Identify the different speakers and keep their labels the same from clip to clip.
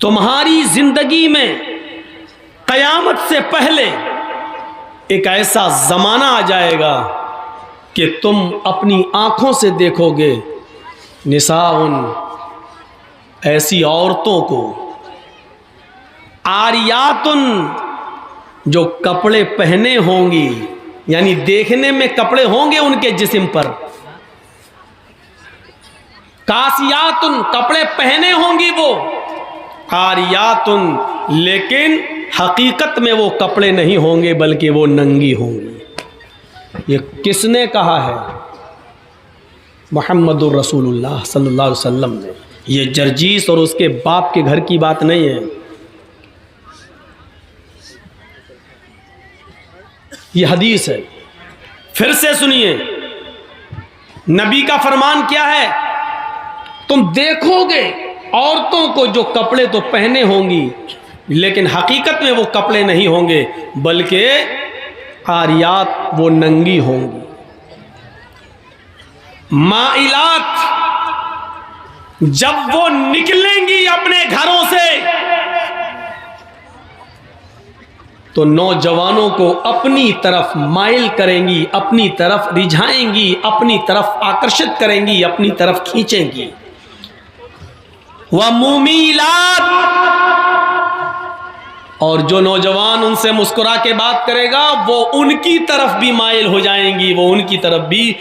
Speaker 1: तुम्हारी जिंदगी में कयामत से पहले एक ऐसा जमाना आ जाएगा कि तुम अपनी आंखों से देखोगे निसाउन, ऐसी औरतों को, आरियातुन, जो कपड़े पहने होंगी, यानी देखने में कपड़े होंगे उनके जिस्म पर, कासियातुन, कपड़े पहने होंगी वो, आरियातुन, लेकिन हकीकत में वो कपड़े नहीं होंगे बल्कि वो नंगी होंगी। ये किसने कहा है? मुहम्मदुर रसूलुल्लाह सल्लल्लाहु अलैहि वसल्लम ने। ये जर्जीस और उसके बाप के घर की बात नहीं है, ये हदीस है। फिर से सुनिए, नबी का फरमान क्या है? तुम देखोगे औरतों को जो कपड़े तो पहने होंगी लेकिन हकीकत में वो कपड़े नहीं होंगे बल्कि आरियात, वो नंगी होंगी। माइलात, जब वो निकलेंगी अपने घरों से तो नौजवानों को अपनी तरफ माइल करेंगी, अपनी तरफ रिझाएंगी, अपनी तरफ आकर्षित करेंगी, अपनी तरफ खींचेंगी। व मुमीलात, और जो नौजवान उनसे मुस्कुरा के बात करेगा वो उनकी तरफ भी माइल हो जाएंगी, वो उनकी तरफ भी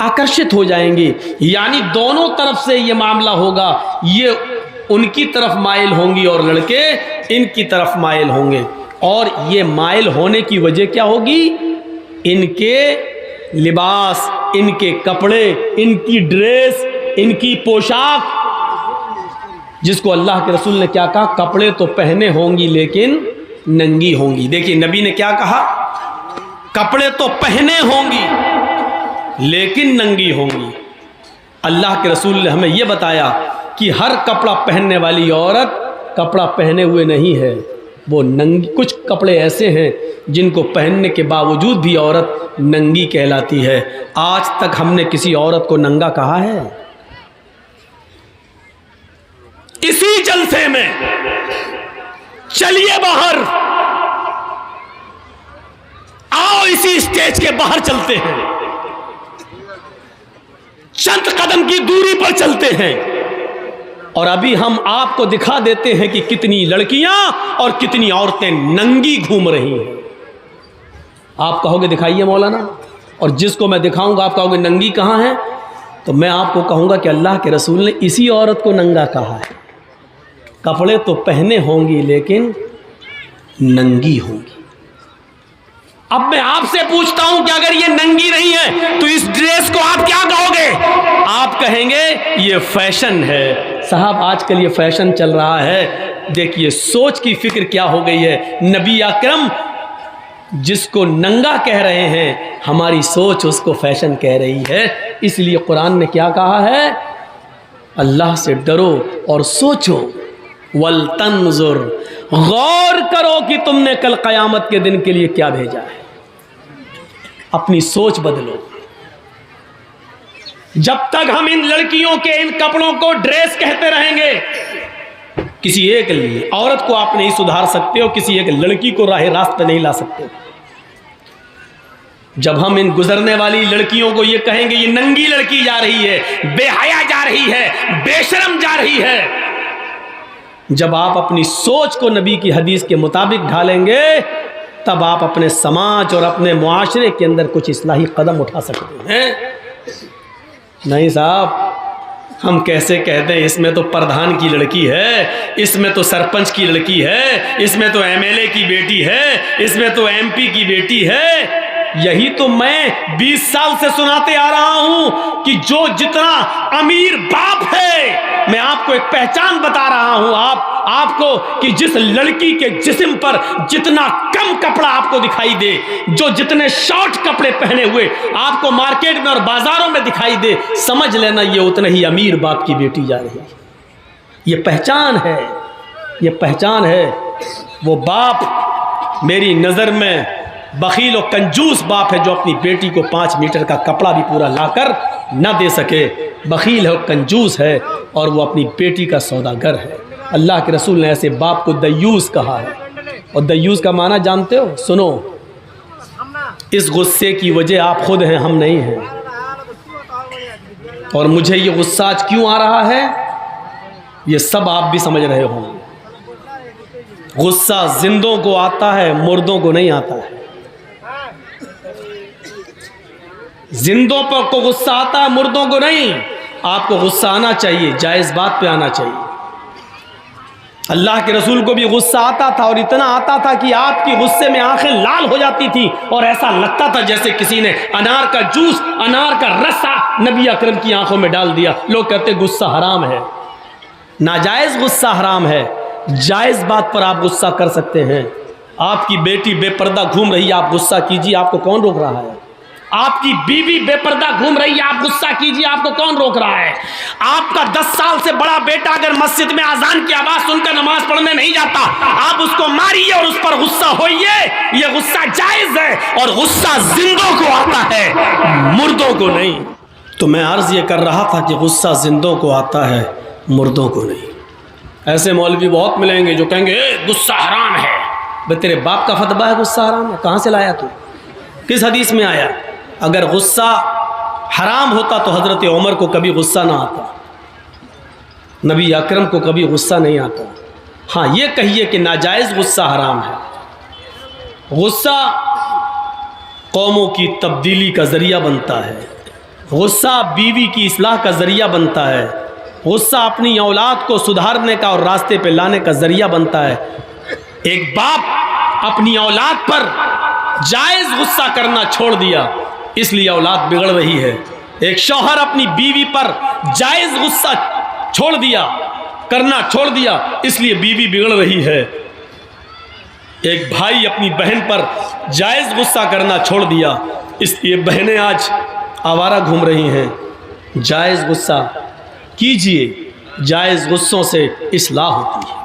Speaker 1: आकर्षित हो जाएंगी। यानी दोनों तरफ से ये मामला होगा, ये उनकी तरफ माइल होंगी और लड़के इनकी तरफ माइल होंगे। और ये माइल होने की वजह क्या होगी? इनके लिबास, इनके कपड़े, इनकी ड्रेस, इनकी पोशाक, जिसको अल्लाह के रसूल ने क्या कहा? कपड़े तो पहने होंगी लेकिन नंगी होंगी। देखिए नबी ने क्या कहा? कपड़े तो पहने होंगी लेकिन नंगी होंगी। अल्लाह के रसूल ने हमें यह बताया कि हर कपड़ा पहनने वाली औरत कपड़ा पहने हुए नहीं है, वो नंगी। कुछ कपड़े ऐसे हैं जिनको पहनने के बावजूद भी औरत नंगी कहलाती है। आज तक हमने किसी औरत को नंगा कहा है? इसी जलसे में चलिए बाहर, आओ इसी स्टेज के बाहर चलते हैं, चंद कदम की दूरी पर चलते हैं और अभी हम आपको दिखा देते हैं कि कितनी लड़कियां और कितनी औरतें नंगी घूम रही हैं। आप कहोगे दिखाइए मौलाना, और जिसको मैं दिखाऊंगा आप कहोगे नंगी कहां है, तो मैं आपको कहूंगा कि अल्लाह के रसूल ने इसी औरत को नंगा कहा है। कपड़े तो पहने होंगी लेकिन नंगी होंगी। अब मैं आपसे पूछता हूं कि अगर ये नंगी नहीं है तो इस ड्रेस को आप क्या कहोगे? आप कहेंगे ये फैशन है। साहब आजकल ये फैशन चल रहा है। देखिए सोच की फिक्र क्या हो गई है। नबी अकरम जिसको नंगा कह रहे हैं, हमारी सोच उसको फैशन कह रही है। इसलिए कुरान ने क्या कहा है? अल्लाह से डरो और सोचो, वल तंजुर, गौर करो कि तुमने कल कयामत के दिन के लिए क्या भेजा है। अपनी सोच बदलो। जब तक हम इन लड़कियों के इन कपड़ों को ड्रेस कहते रहेंगे, किसी एक औरत को आप नहीं सुधार सकते हो, किसी एक लड़की को राह रास्त पे नहीं ला सकते। जब हम इन गुजरने वाली लड़कियों को ये कहेंगे ये नंगी लड़की जा रही है, बेहया जा रही है, बेशरम जा रही है, जब आप अपनी सोच को नबी की हदीस के मुताबिक ढालेंगे तब आप अपने समाज और अपने मुआशरे के अंदर कुछ इस्लाही कदम उठा सकते हैं। नहीं साहब, हम कैसे कहते हैं इसमें तो प्रधान की लड़की है, इसमें तो सरपंच की लड़की है, इसमें तो एमएलए की बेटी है, इसमें तो एमपी की बेटी है। यही तो मैं 20 साल से सुनाते आ रहा हूं कि जो जितना अमीर बाप है, मैं आपको एक पहचान बता रहा हूं आपको कि जिस लड़की के जिस्म पर जितना कम कपड़ा आपको दिखाई दे, जो जितने शॉर्ट कपड़े पहने हुए आपको मार्केट में और बाजारों में दिखाई दे, समझ लेना ये उतना ही अमीर बाप की बेटी जा रही है। ये पहचान है, ये पहचान है। वो बाप मेरी नजर में बखील और कंजूस बाप है जो अपनी बेटी को 5 मीटर का कपड़ा भी पूरा लाकर न दे सके। बखील है, कंजूस है और वो अपनी बेटी का सौदागर है। अल्लाह के रसूल ने ऐसे बाप को दयूस कहा है। और दयूस का माना जानते हो? सुनो, इस गुस्से की वजह आप खुद हैं, हम नहीं हैं। और मुझे ये गुस्सा आज क्यों आ रहा है, ये सब आप भी समझ रहे होंगे। गुस्सा जिंदों को आता है, मुर्दों को नहीं आता है। जिंदों पर को गुस्सा आता है, मुर्दों को नहीं। आपको गुस्सा आना चाहिए, जायज़ बात पे आना चाहिए। अल्लाह के रसूल को भी गुस्सा आता था, और इतना आता था कि आपकी गुस्से में आंखें लाल हो जाती थी और ऐसा लगता था जैसे किसी ने अनार का जूस, अनार का रसा नबी अकरम की आंखों में डाल दिया। लोग कहते गुस्सा हराम है, नाजायज़ गुस्सा हराम है। जायज़ बात पर आप गुस्सा कर सकते हैं। आपकी बेटी बेपर्दा घूम रही है, आप गुस्सा कीजिए, आपको कौन रोक रहा है? आपकी बीवी बेपर्दा घूम रही है, आप गुस्सा कीजिए, आपको कौन रोक रहा है? आपका 10 साल से बड़ा बेटा अगर मस्जिद में अजान की आवाज सुनकर नमाज पढ़ने नहीं जाता, आप उसको मारिए और उस पर गुस्सा होइए। यह गुस्सा जायज है, और गुस्सा जिंदों को आता है, मुर्दों को नहीं। तो मैं अर्ज ये कर रहा था कि गुस्सा जिंदों को आता है, मुर्दों को नहीं। ऐसे मौलवी बहुत मिलेंगे जो कहेंगे गुस्सा हराम है। भाई तेरे बाप का फतवा है गुस्सा हराम है? कहाँ से लाया तू? किस हदीस में आया? अगर गुस्सा हराम होता तो हज़रत उमर को कभी गुस्सा ना आता, नबी अकरम को कभी गुस्सा नहीं आता। हाँ, ये कहिए कि नाजायज़ गुस्सा हराम है। गुस्सा कौमों की तब्दीली का ज़रिया बनता है, गुस्सा बीवी की इस्लाह का ज़रिया बनता है, गुस्सा अपनी औलाद को सुधारने का और रास्ते पे लाने का ज़रिया बनता है। एक बाप अपनी औलाद पर जायज़ गुस्सा करना छोड़ दिया, इसलिए औलाद बिगड़ रही है। एक शौहर अपनी बीवी पर जायज़ गुस्सा छोड़ दिया, करना छोड़ दिया, इसलिए बीवी बिगड़ रही है। एक भाई अपनी बहन पर जायज़ गुस्सा करना छोड़ दिया, इसलिए बहनें आज आवारा घूम रही हैं। जायज़ गुस्सा कीजिए, जायज़ गुस्सों से इस्लाह होती है।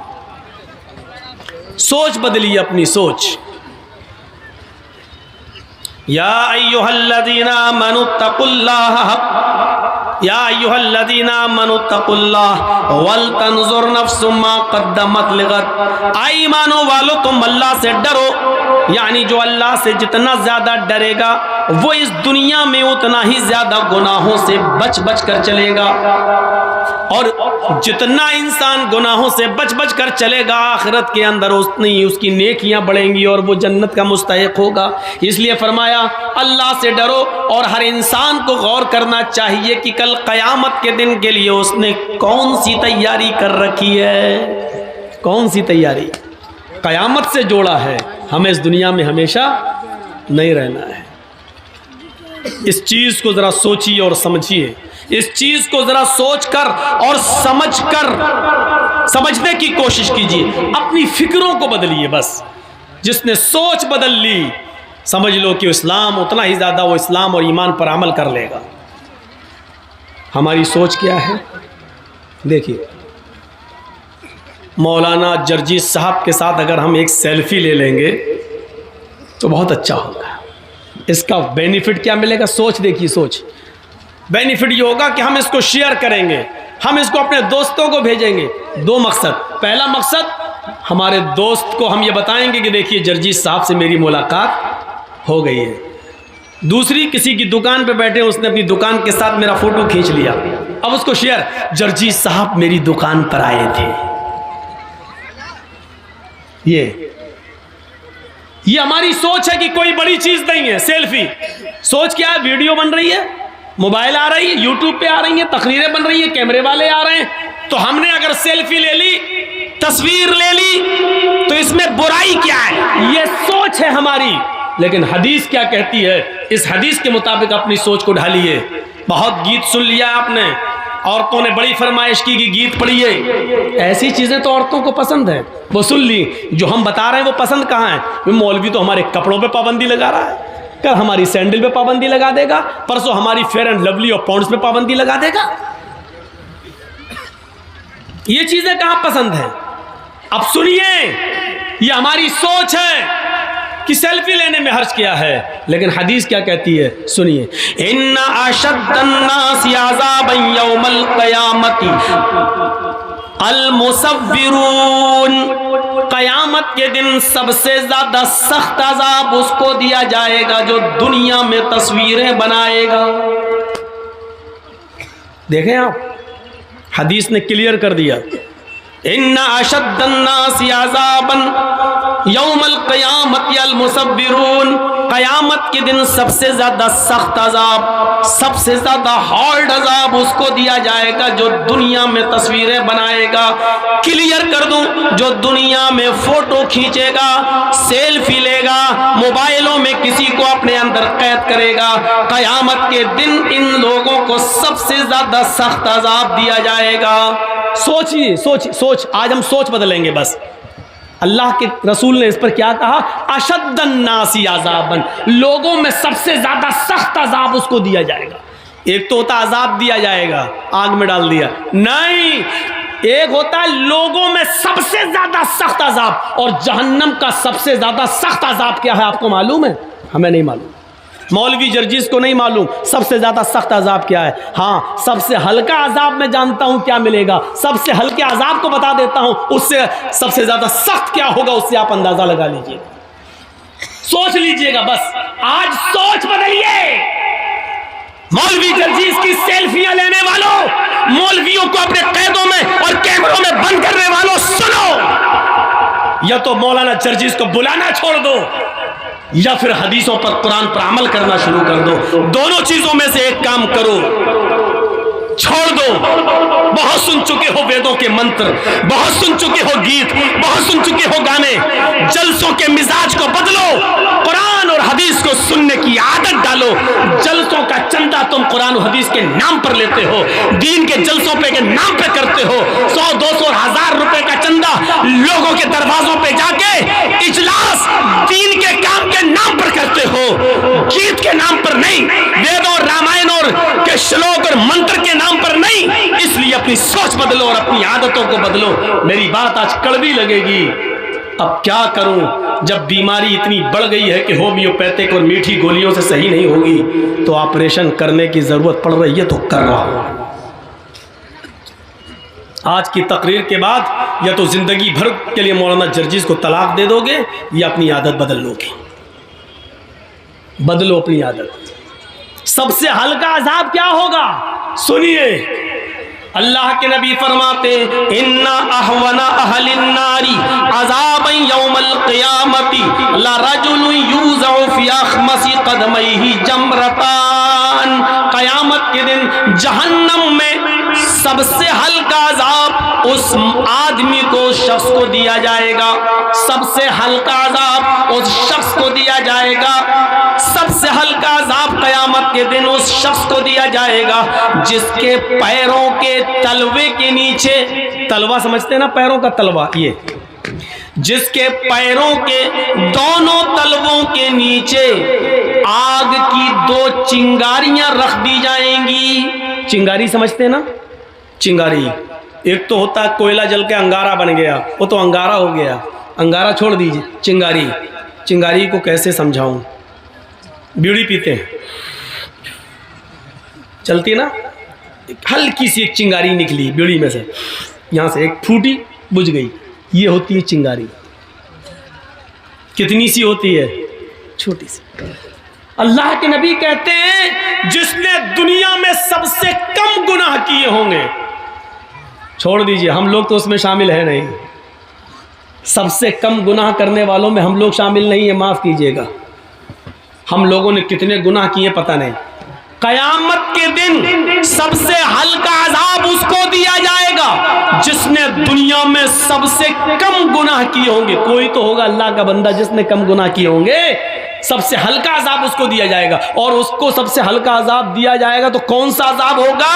Speaker 1: सोच बदलिए, अपनी सोच। या अय्युहल्लज़ीना आमनू तक़ुल्लाह, या अय्युहल्लज़ीना आमनू तक़ुल्लाह वल तंजुर नफ्सुम मा क़द्दमत लिग़द। आई ईमानो वालो, तुम अल्लाह से डरो। यानी जो अल्लाह से जितना ज़्यादा डरेगा वो इस दुनिया में उतना ही ज़्यादा गुनाहों से बच बच कर चलेगा, और जितना इंसान गुनाहों से बच बच कर चलेगा आखिरत के अंदर उतनी ही उसकी नेकियां बढ़ेंगी और वो जन्नत का मुस्तहिक होगा। इसलिए फरमाया अल्लाह से डरो, और हर इंसान को गौर करना चाहिए कि कल क़यामत के दिन के लिए उसने कौन सी तैयारी कर रखी है। कौन सी तैयारी? क़यामत से जोड़ा है। हमें इस दुनिया में हमेशा नहीं रहना है। इस चीज़ को ज़रा सोचिए और समझिए। इस चीज़ को ज़रा सोचकर और समझने की कोशिश कीजिए। अपनी फिक्रों को बदलिए। बस जिसने सोच बदल ली, समझ लो कि इस्लाम उतना ही ज़्यादा वो इस्लाम और ईमान पर अमल कर लेगा। हमारी सोच क्या है? देखिए, मौलाना जर्जी साहब के साथ अगर हम एक सेल्फी ले लेंगे तो बहुत अच्छा होगा। इसका बेनिफिट क्या मिलेगा? सोच देखिए, सोच। बेनिफिट ये होगा कि हम इसको शेयर करेंगे, हम इसको अपने दोस्तों को भेजेंगे। 2 मकसद। पहला मकसद, हमारे दोस्त को हम ये बताएंगे कि देखिए जर्जी साहब से मेरी मुलाकात हो गई है। दूसरी, किसी की दुकान पे बैठे, उसने अपनी दुकान के साथ मेरा फोटो खींच लिया, अब उसको शेयर, जर्जी साहब मेरी दुकान पर आए थे। ये हमारी सोच है कि कोई बड़ी चीज नहीं है। सेल्फी सोच क्या है? वीडियो बन रही है, मोबाइल आ रही है, यूट्यूब पे आ रही है, तकरीरें बन रही है, कैमरे वाले आ रहे हैं। तो हमने अगर सेल्फी ले ली, तस्वीर ले ली, तो इसमें बुराई क्या है? ये सोच है हमारी। लेकिन हदीस क्या कहती है? इस हदीस के मुताबिक अपनी सोच को ढालिए। बहुत गीत सुन लिया आपने, औरतों ने बड़ी फरमाइश की कि गीत पढ़िए। ऐसी चीज़ें तो औरतों को पसंद है, वो सुन ली। जो हम बता रहे हैं वो पसंद कहाँ है? मौलवी तो हमारे कपड़ों पे पाबंदी लगा रहा है, कल हमारी सैंडल पे पाबंदी लगा देगा, परसों हमारी फेयर एंड लवली और पॉन्ड्स पे पाबंदी लगा देगा। ये चीज़ें कहाँ पसंद हैं? अब सुनिए, ये हमारी सोच है कि सेल्फी लेने में हर्ज किया है, लेकिन हदीस क्या कहती है? सुनिए, इन्ना अशद्दन्नासी अज़ाबन यौमल क़यामती अल मुसव्विरून, कयामत के दिन सबसे ज्यादा सख्त अजाब उसको दिया जाएगा जो दुनिया में तस्वीरें बनाएगा। देखें आप, हदीस ने क्लियर कर दिया, इन्ना अशद्दन्नासी अज़ाबन यौमल क़यामत अल मुसव्विरून, कयामत के दिन सबसे ज्यादा सख्त अजाब, सबसे ज्यादा हार्ड अजाब उसको दिया जाएगा जो दुनिया में तस्वीरें बनाएगा। क्लियर कर दूं, जो दुनिया में फोटो खींचेगा, सेल्फी लेगा, मोबाइलों में किसी को अपने अंदर कैद करेगा, कयामत के दिन इन लोगों को सबसे ज्यादा सख्त अजाब दिया जाएगा। सोचिए, सोच, आज हम सोच बदलेंगे बस। अल्लाह के रसूल ने इस पर क्या कहा, अशद्दन्नासी अज़ाबन, लोगों में सबसे ज्यादा सख्त अजाब उसको दिया जाएगा। एक तो होता अजाब दिया जाएगा, आग में डाल दिया, नहीं, एक होता है लोगों में सबसे ज्यादा सख्त अजाब। और जहन्नम का सबसे ज्यादा सख्त अजाब क्या है आपको मालूम है? हमें नहीं मालूम, मौलवी जर्जीस को नहीं मालूम सबसे ज्यादा सख्त अजाब क्या है। हाँ, सबसे हल्का अजाब मैं जानता हूं क्या मिलेगा, सबसे हल्के अजाब को बता देता हूं, उससे सबसे ज्यादा सख्त क्या होगा उससे आप अंदाजा लगा लीजिएगा। सोच लीजिएगा बस, आज सोच बदलिए। मौलवी जर्जीस की सेल्फियां लेने वालों, मौलवियों को अपने कैदों में और कैमरों में बंद करने वालों, सुनो, या तो मौलाना जर्जीस को बुलाना छोड़ दो या फिर हदीसों पर, कुरान पर अमल करना शुरू कर दो। दोनों चीजों में से एक काम करो, छोड़ दो। बहुत सुन चुके हो वेदों के मंत्र, बहुत सुन चुके हो गीत, बहुत सुन चुके हो गाने। जलसों के मिजाज को बदलो, कुरान और हदीस को सुनने की आदत डालो। जलसों का चंदा तुम कुरान और हदीस के नाम पर लेते हो, दीन के जलसों पे के नाम पे करते हो। 100, 200, 1000 रुपए का चंदा लोगों के दरवाजों पे जाके इजलास दीन के काम के नाम पर करते हो, गीत के नाम पर नहीं, वेद और रामायण और के श्लोक और मंत्र के नाम पर नहीं। इसलिए अपनी सोच बदलो और अपनी आदतों को बदलो। मेरी बात आज कड़वी लगेगी, अब क्या करूं, जब बीमारी इतनी बढ़ गई है कि होम्योपैथिक और मीठी गोलियों से सही नहीं होगी तो ऑपरेशन करने की जरूरत पड़ रही है, तो कर रहा हूं। आज की तकरीर के बाद या तो जिंदगी भर के लिए मौलाना जर्जीस को तलाक दे दोगे या अपनी आदत बदल लोगे। बदलो अपनी आदत। सबसे हल्का अजाब क्या होगा सुनिए, अल्लाह के नबी फरमाते, इन्ना अहवना अहलिन नारी अज़ाबन यौमल क़ियामती लरजुलुन यूज़अु फ़ी अख़मसी क़दमैहि जमरतान। क़यामत के दिन जहन्नम में सबसे हल्का अजाब उस आदमी को, उस शख्स को दिया जाएगा। सबसे हल्का अजाब उस शख्स को दिया जाएगा। सबसे हल्का अजाब क़यामत के दिन उस शख्स को दिया जाएगा जिसके पैरों के तलवे के नीचे, तलवा समझते हैं ना, पैरों का तलवा, ये जिसके पैरों के दोनों तलवों के नीचे आग की 2 चिंगारियां रख दी जाएंगी। चिंगारी समझते हैं ना, चिंगारी एक तो होता है कोयला जल के अंगारा बन गया, वो तो अंगारा हो गया, अंगारा छोड़ दीजिए। चिंगारी, चिंगारी को कैसे समझाऊं? बीड़ी पीते हैं, चलती है ना, हल्की सी एक चिंगारी निकली बीड़ी में से, यहां से एक फूटी, बुझ गई, ये होती है चिंगारी। कितनी सी होती है? छोटी सी। अल्लाह के नबी कहते हैं जिसने दुनिया में सबसे कम गुनाह किए होंगे, छोड़ दीजिए, हम लोग तो उसमें शामिल है नहीं, सबसे कम गुनाह करने वालों में हम लोग शामिल नहीं है, माफ कीजिएगा। हम लोगों ने कितने गुनाह किए पता नहीं। कयामत के दिन सबसे हल्का अजाब उसको दिया जाएगा जिसने दुनिया में सबसे कम गुनाह किए होंगे। कोई तो होगा अल्लाह का बंदा जिसने कम गुनाह किए होंगे, सबसे हल्का अजाब उसको दिया जाएगा। और उसको सबसे हल्का अजाब दिया जाएगा तो कौन सा अजाब होगा?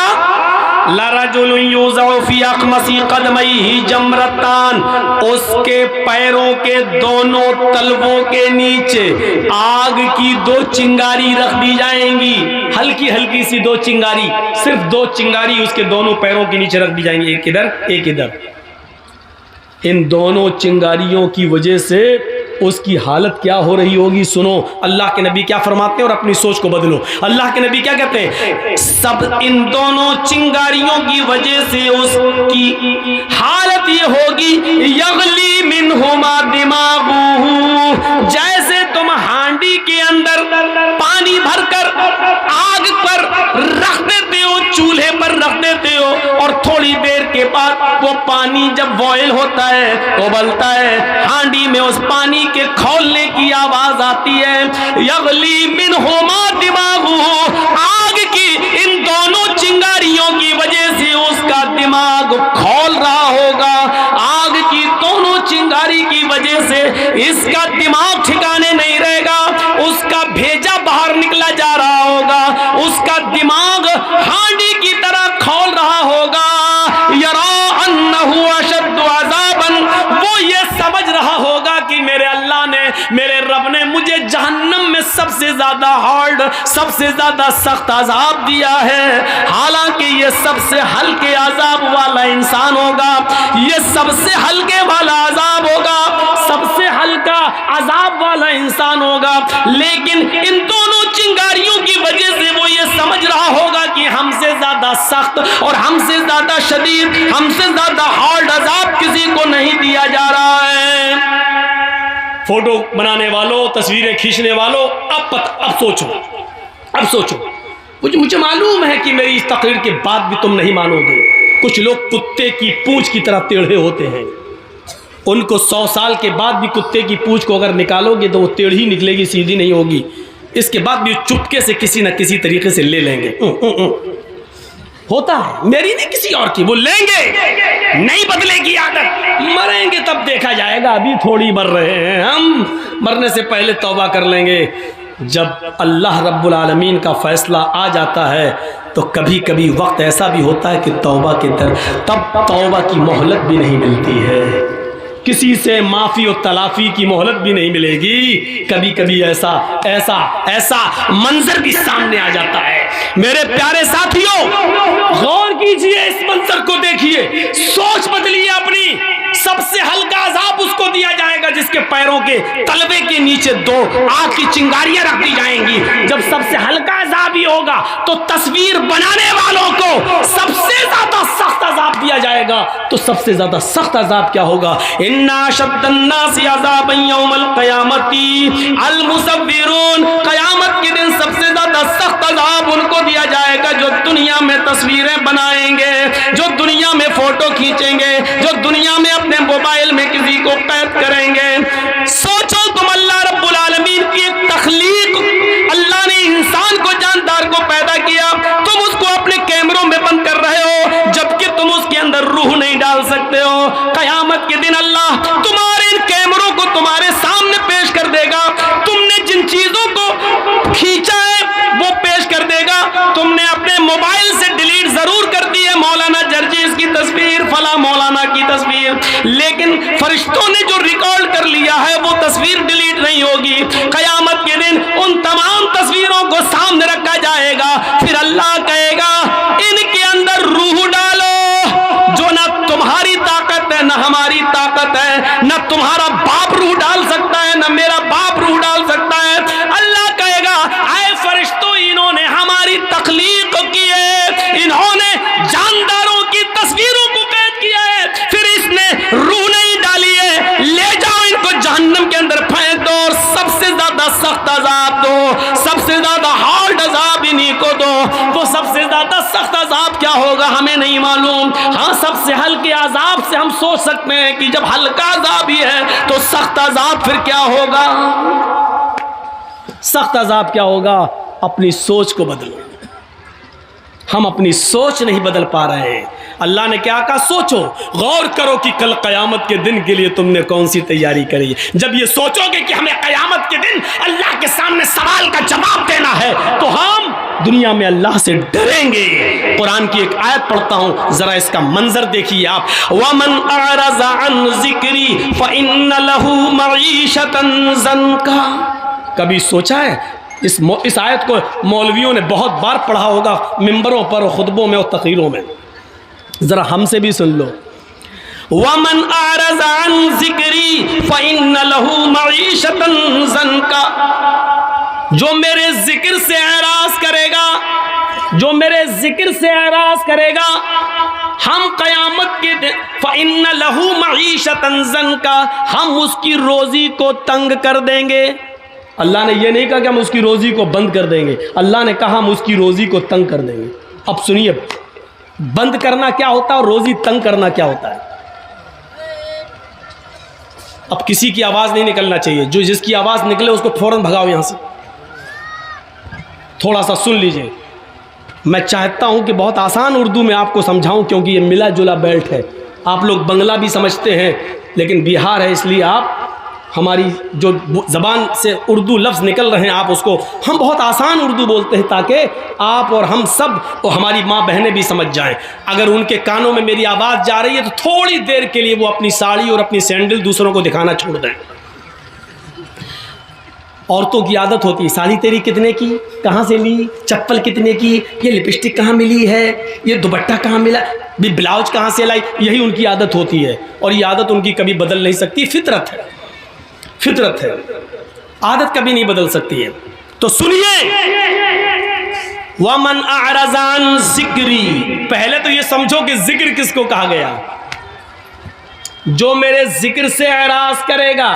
Speaker 1: लरजुलुन यूज़अु फ़ी अख़मसी क़दमैहि जमरतान, उसके पैरों के दोनों तलवों के नीचे आग की 2 चिंगारी रख दी जाएंगी, हल्की हल्की सी 2 चिंगारी, सिर्फ 2 चिंगारी उसके दोनों पैरों के नीचे रख दी जाएंगी, एक इधर एक इधर। इन दोनों चिंगारियों की वजह से उसकी हालत क्या हो रही होगी। सुनो अल्लाह के नबी क्या फरमाते हैं और अपनी सोच को बदलो। अल्लाह के नबी क्या कहते हैं, सब इन दोनों चिंगारियों की वजह से उसकी हालत ये होगी, यगली मिनहुमा दिमागुहु, जैसे तुम हांडी के अंदर पानी भरकर आग पर रख देते हो, चूल्हे पर रख देते हो, और थोड़ी देर के बाद वो पानी जब बॉयल होता है, उबलता है, हांडी में उस पानी के खौलने की आवाज आती है, यगली मिनहुमा दिमागुहु, आग की इन दोनों चिंगारियों की वजह से उसका दिमाग खौल रहा होगा, आग की दोनों चिंगारी की वजह से इसका दिमाग ठिकाने नहीं रहेगा, उसका भेजा बाहर निकला जा रहा होगा, उसका दिमाग हांडी की तरह खौल रहा होगा, यरा अन्नहु अशद्दु अज़ाबन, वो ये समझ रहा होगा कि मेरे अल्लाह ने, मेरे रब ने मुझे जहन्नम में सबसे ज्यादा हार्ड, सबसे ज्यादा सख्त अजाब दिया है। हालांकि ये सबसे हल्के अजाब वाला इंसान होगा, ये सबसे हल्के वाला अजाब होगा, सबसे हल्का अजाब वाला इंसान होगा, लेकिन इन दोनों चिंगारियों की वजह से वो ये समझ रहा होगा कि हमसे ज्यादा सख्त और हमसे ज्यादा शदीद, हमसे ज्यादा हार्ड अजाब किसी को नहीं दिया जा रहा है। फोटो बनाने वालों, तस्वीरें खींचने वालों, अब सोचो, मुझे मालूम है कि मेरी इस तकरीर के बाद भी तुम नहीं मानोगे। कुछ लोग कुत्ते की पूंछ की तरह टेढ़े होते हैं, उनको 100 साल के बाद भी कुत्ते की पूंछ को अगर निकालोगे तो वो टेढ़ी निकलेगी, सीधी नहीं होगी। इसके बाद भी चुपके से किसी न किसी तरीके से ले लेंगे। होता है, मेरी नहीं किसी और की, वो लेंगे, नहीं बदलेगी आदत, मरेंगे तब देखा जाएगा, अभी थोड़ी मर रहे हैं हम, मरने से पहले तौबा कर लेंगे। जब अल्लाह रब्बुल आलमीन का फैसला आ जाता है तो कभी कभी वक्त ऐसा भी होता है कि तौबा के दर, तब तौबा की मोहलत भी नहीं मिलती है, किसी से माफी और तलाफी की मोहलत भी नहीं मिलेगी। कभी कभी ऐसा मंजर भी सामने आ जाता है। मेरे प्यारे साथियों, गौर कीजिए, इस मंजर को देखिए, सोच बदलिए अपनी। सबसे हल्का अजाब उसको दिया जाएगा जिसके पैरों के तलवे के नीचे 2 आग की चिंगारियां रख दी जाएंगी। जब सबसे हल्का अजाब ही होगा तो तस्वीर बनाने वालों को सबसे ज्यादा सख्त अजाब दिया जाएगा। तो सबसे ज्यादा सख्त अजाब क्या होगा? इन्ना शद्दन्नासी अज़ाबन यौमल क़यामती अल मुसव्विरून, क़यामत के दिन सबसे ज्यादा सख्त अजाब उनको दिया जाएगा जो दुनिया में तस्वीरें बनाएंगे, जो दुनिया में फोटो खींचेंगे, जो दुनिया में अपने मोबाइल में किसी को कैद करेंगे। सोचो तुम, अल्लाह रब्बुल आलमीन की एक तख्लीक, अल्लाह ने इंसान को, जानदार को पैदा किया, तुम उसको अपने कैमरों में बंद कर रहे हो, जबकि तुम उसके अंदर रूह नहीं डाल सकते हो। कयामत के दिन अल्लाह तुम्हारे इन कैमरों को तुम्हारे सामने पेश कर देगा। तुमने जिन चीजों को खींचा है वो पेश कर देगा। तुमने अपने मोबाइल से डिलीट जरूर कर दी है मौलाना जर्जीस की तस्वीर, फला मौलाना की तस्वीर, लेकिन फरिश्तों ने जो रिकॉर्ड कर लिया है वो तस्वीर डिलीट नहीं होगी। कयामत के दिन उन तमाम तस्वीरों को सामने रखा जाएगा। फिर अल्लाह कहेगा इनके अंदर रूह डालो, जो ना तुम्हारी ताकत है, ना हमारी ताकत है, ना तुम्हारा बाप रूह डाल सकता है, ना मेरा बाप रूह डाल सकता है। अल्लाह कहेगा आए फरिश्तों, इन्होंने हमारी तख्लीक की है, इन्होंने जानदारों की तस्वीरों को कैद किया है, फिर इसने रूह नहीं डाली है, ले जाओ इनको जहन्नम के अंदर फेंक दो और सबसे ज्यादा सख्त अजाब दो, सबसे ज्यादा हार्ड अजाब इन्हीं को दो। वो सबसे ज्यादा सख्त अजाब क्या होगा हमें नहीं मालूम। हाँ, सबसे हल्के अजाब से हम सोच सकते हैं कि जब हल्का अजाब ही है तो सख्त अजाब फिर क्या होगा? सख्त अजाब क्या होगा? अपनी सोच को बदलो। हम अपनी सोच नहीं बदल पा रहे हैं। अल्लाह ने क्या कहा? सोचो, गौर करो कि कल कयामत के दिन के लिए तुमने कौन सी तैयारी करी। जब ये सोचोगे कि हमें कयामत के दिन अल्लाह के सामने सवाल का जवाब देना है तो हम दुनिया में अल्लाह से डरेंगे। कुरान की एक आयत पढ़ता हूं, जरा इसका मंजर देखिए आप। वमन अरज़ा अन ज़िक्री फ़इन्न लहू मईशतन ज़न्का। कभी सोचा है इस आयत को मौलवियों ने बहुत बार पढ़ा होगा मिंबरों पर, खुतबों में और तकरीरों में। जरा हमसे भी सुन लो। वमन अरज़ा अन ज़िक्री फ़इन्न लहू मईशतन ज़न्का, जो मेरे जिक्र से एराज़ करेगा, जो मेरे जिक्र से एराज़ करेगा, हम क़यामत के दिन फ़इन्न लहू मईशतन ज़न्का, हम उसकी रोज़ी को तंग कर देंगे। अल्लाह ने यह नहीं कहा कि हम उसकी रोज़ी को बंद कर देंगे, अल्लाह ने कहा हम उसकी रोज़ी को तंग कर देंगे। अब सुनिए, बंद करना क्या होता है और रोज़ी तंग करना क्या होता है। अब किसी की आवाज़ नहीं निकलना चाहिए, जो जिसकी आवाज़ निकले उसको फ़ौरन भगाओ यहाँ से। थोड़ा सा सुन लीजिए, मैं चाहता हूँ कि बहुत आसान उर्दू में आपको समझाऊँ, क्योंकि ये मिला जुला बेल्ट है। आप लोग बंगला भी समझते हैं, लेकिन बिहार है, इसलिए आप हमारी जो ज़बान से उर्दू लफ्ज़ निकल रहे हैं आप उसको, हम बहुत आसान उर्दू बोलते हैं ताकि आप और हम सब और हमारी माँ बहनें भी समझ जाएं। अगर उनके कानों में मेरी आवाज़ जा रही है तो थोड़ी देर के लिए वो अपनी साड़ी और अपनी सैंडल दूसरों को दिखाना छोड़ दें। औरतों की आदत होती है, साड़ी तेरी कितने की, कहाँ से ली, चप्पल कितने की, ये लिपस्टिक कहाँ मिली है, ये दुपट्टा कहाँ मिला, भी ब्लाउज कहाँ से लाई, यही उनकी आदत होती है। और ये आदत उनकी कभी बदल नहीं सकती, फितरत है, फितरत है, आदत कभी नहीं बदल सकती है। तो सुनिए, वमन अअरज़ान ज़िक्री, पहले तो ये समझो कि जिक्र किसको कहा गया। जो मेरे जिक्र से एराज़ करेगा,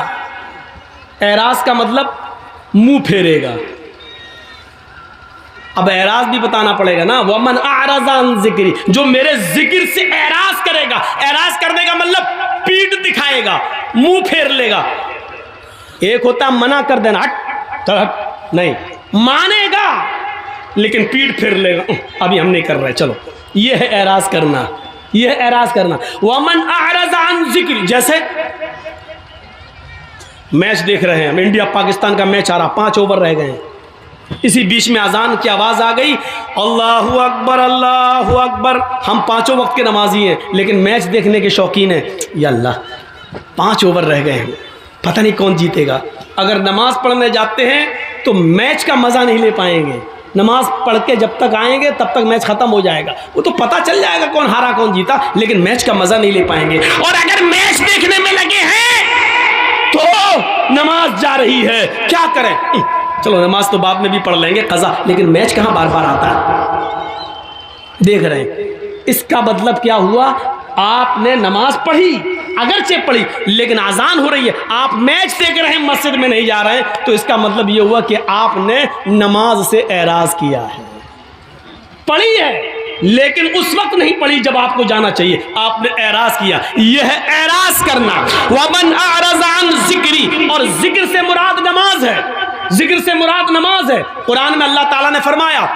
Speaker 1: एराज़ का मतलब मुंह फेरेगा। अब एराज़ भी बताना पड़ेगा ना, वमन अअरज़ान ज़िक्री, जो मेरे जिक्र से एराज़ करेगा। एराज़ करने का मतलब पीठ दिखाएगा, मुंह फेर लेगा। एक होता मना कर देना, हट नहीं, मानेगा लेकिन पीठ फेर लेगा, अभी हम नहीं कर रहे, चलो। ये है एराज़ करना, ये है एराज़ करना। वमन अअरज़ान ज़िक्री, जैसे मैच देख रहे हैं हम, इंडिया पाकिस्तान का मैच आ रहा, 5 ओवर रह गए हैं, इसी बीच में अजान की आवाज़ आ गई, अल्लाहु अकबर अल्लाहु अकबर। हम 5 वक्त के नमाजी हैं लेकिन मैच देखने के शौकीन हैं। या अल्लाह, 5 ओवर रह गए हैं, पता नहीं कौन जीतेगा। अगर नमाज पढ़ने जाते हैं तो मैच का मज़ा नहीं ले पाएंगे। नमाज पढ़ के जब तक आएंगे तब तक मैच ख़त्म हो जाएगा, वो तो पता चल जाएगा कौन हारा कौन जीता, लेकिन मैच का मज़ा नहीं ले पाएंगे। और अगर मैच देखने में लगे हैं तो नमाज जा रही है, क्या करें, चलो नमाज तो बाद में भी पढ़ लेंगे क़ज़ा, लेकिन मैच कहाँ बार बार आता है, देख रहे हैं। इसका मतलब क्या हुआ, आपने नमाज पढ़ी, अगरचे पढ़ी, लेकिन अजान हो रही है, आप मैच देख रहे हैं, मस्जिद में नहीं जा रहे हैं, तो इसका मतलब ये हुआ कि आपने नमाज से एराज़ किया है। पढ़ी है लेकिन उस वक्त नहीं पढ़ी जब आपको जाना चाहिए, आपने एराज़ किया। यह है एराज़ करना। वमन अअरज़ान ज़िक्री, और जिक्र से मुराद नमाज है, जिक्र से मुराद नमाज है। कुरान में अल्लाह ताला ने फरमाया,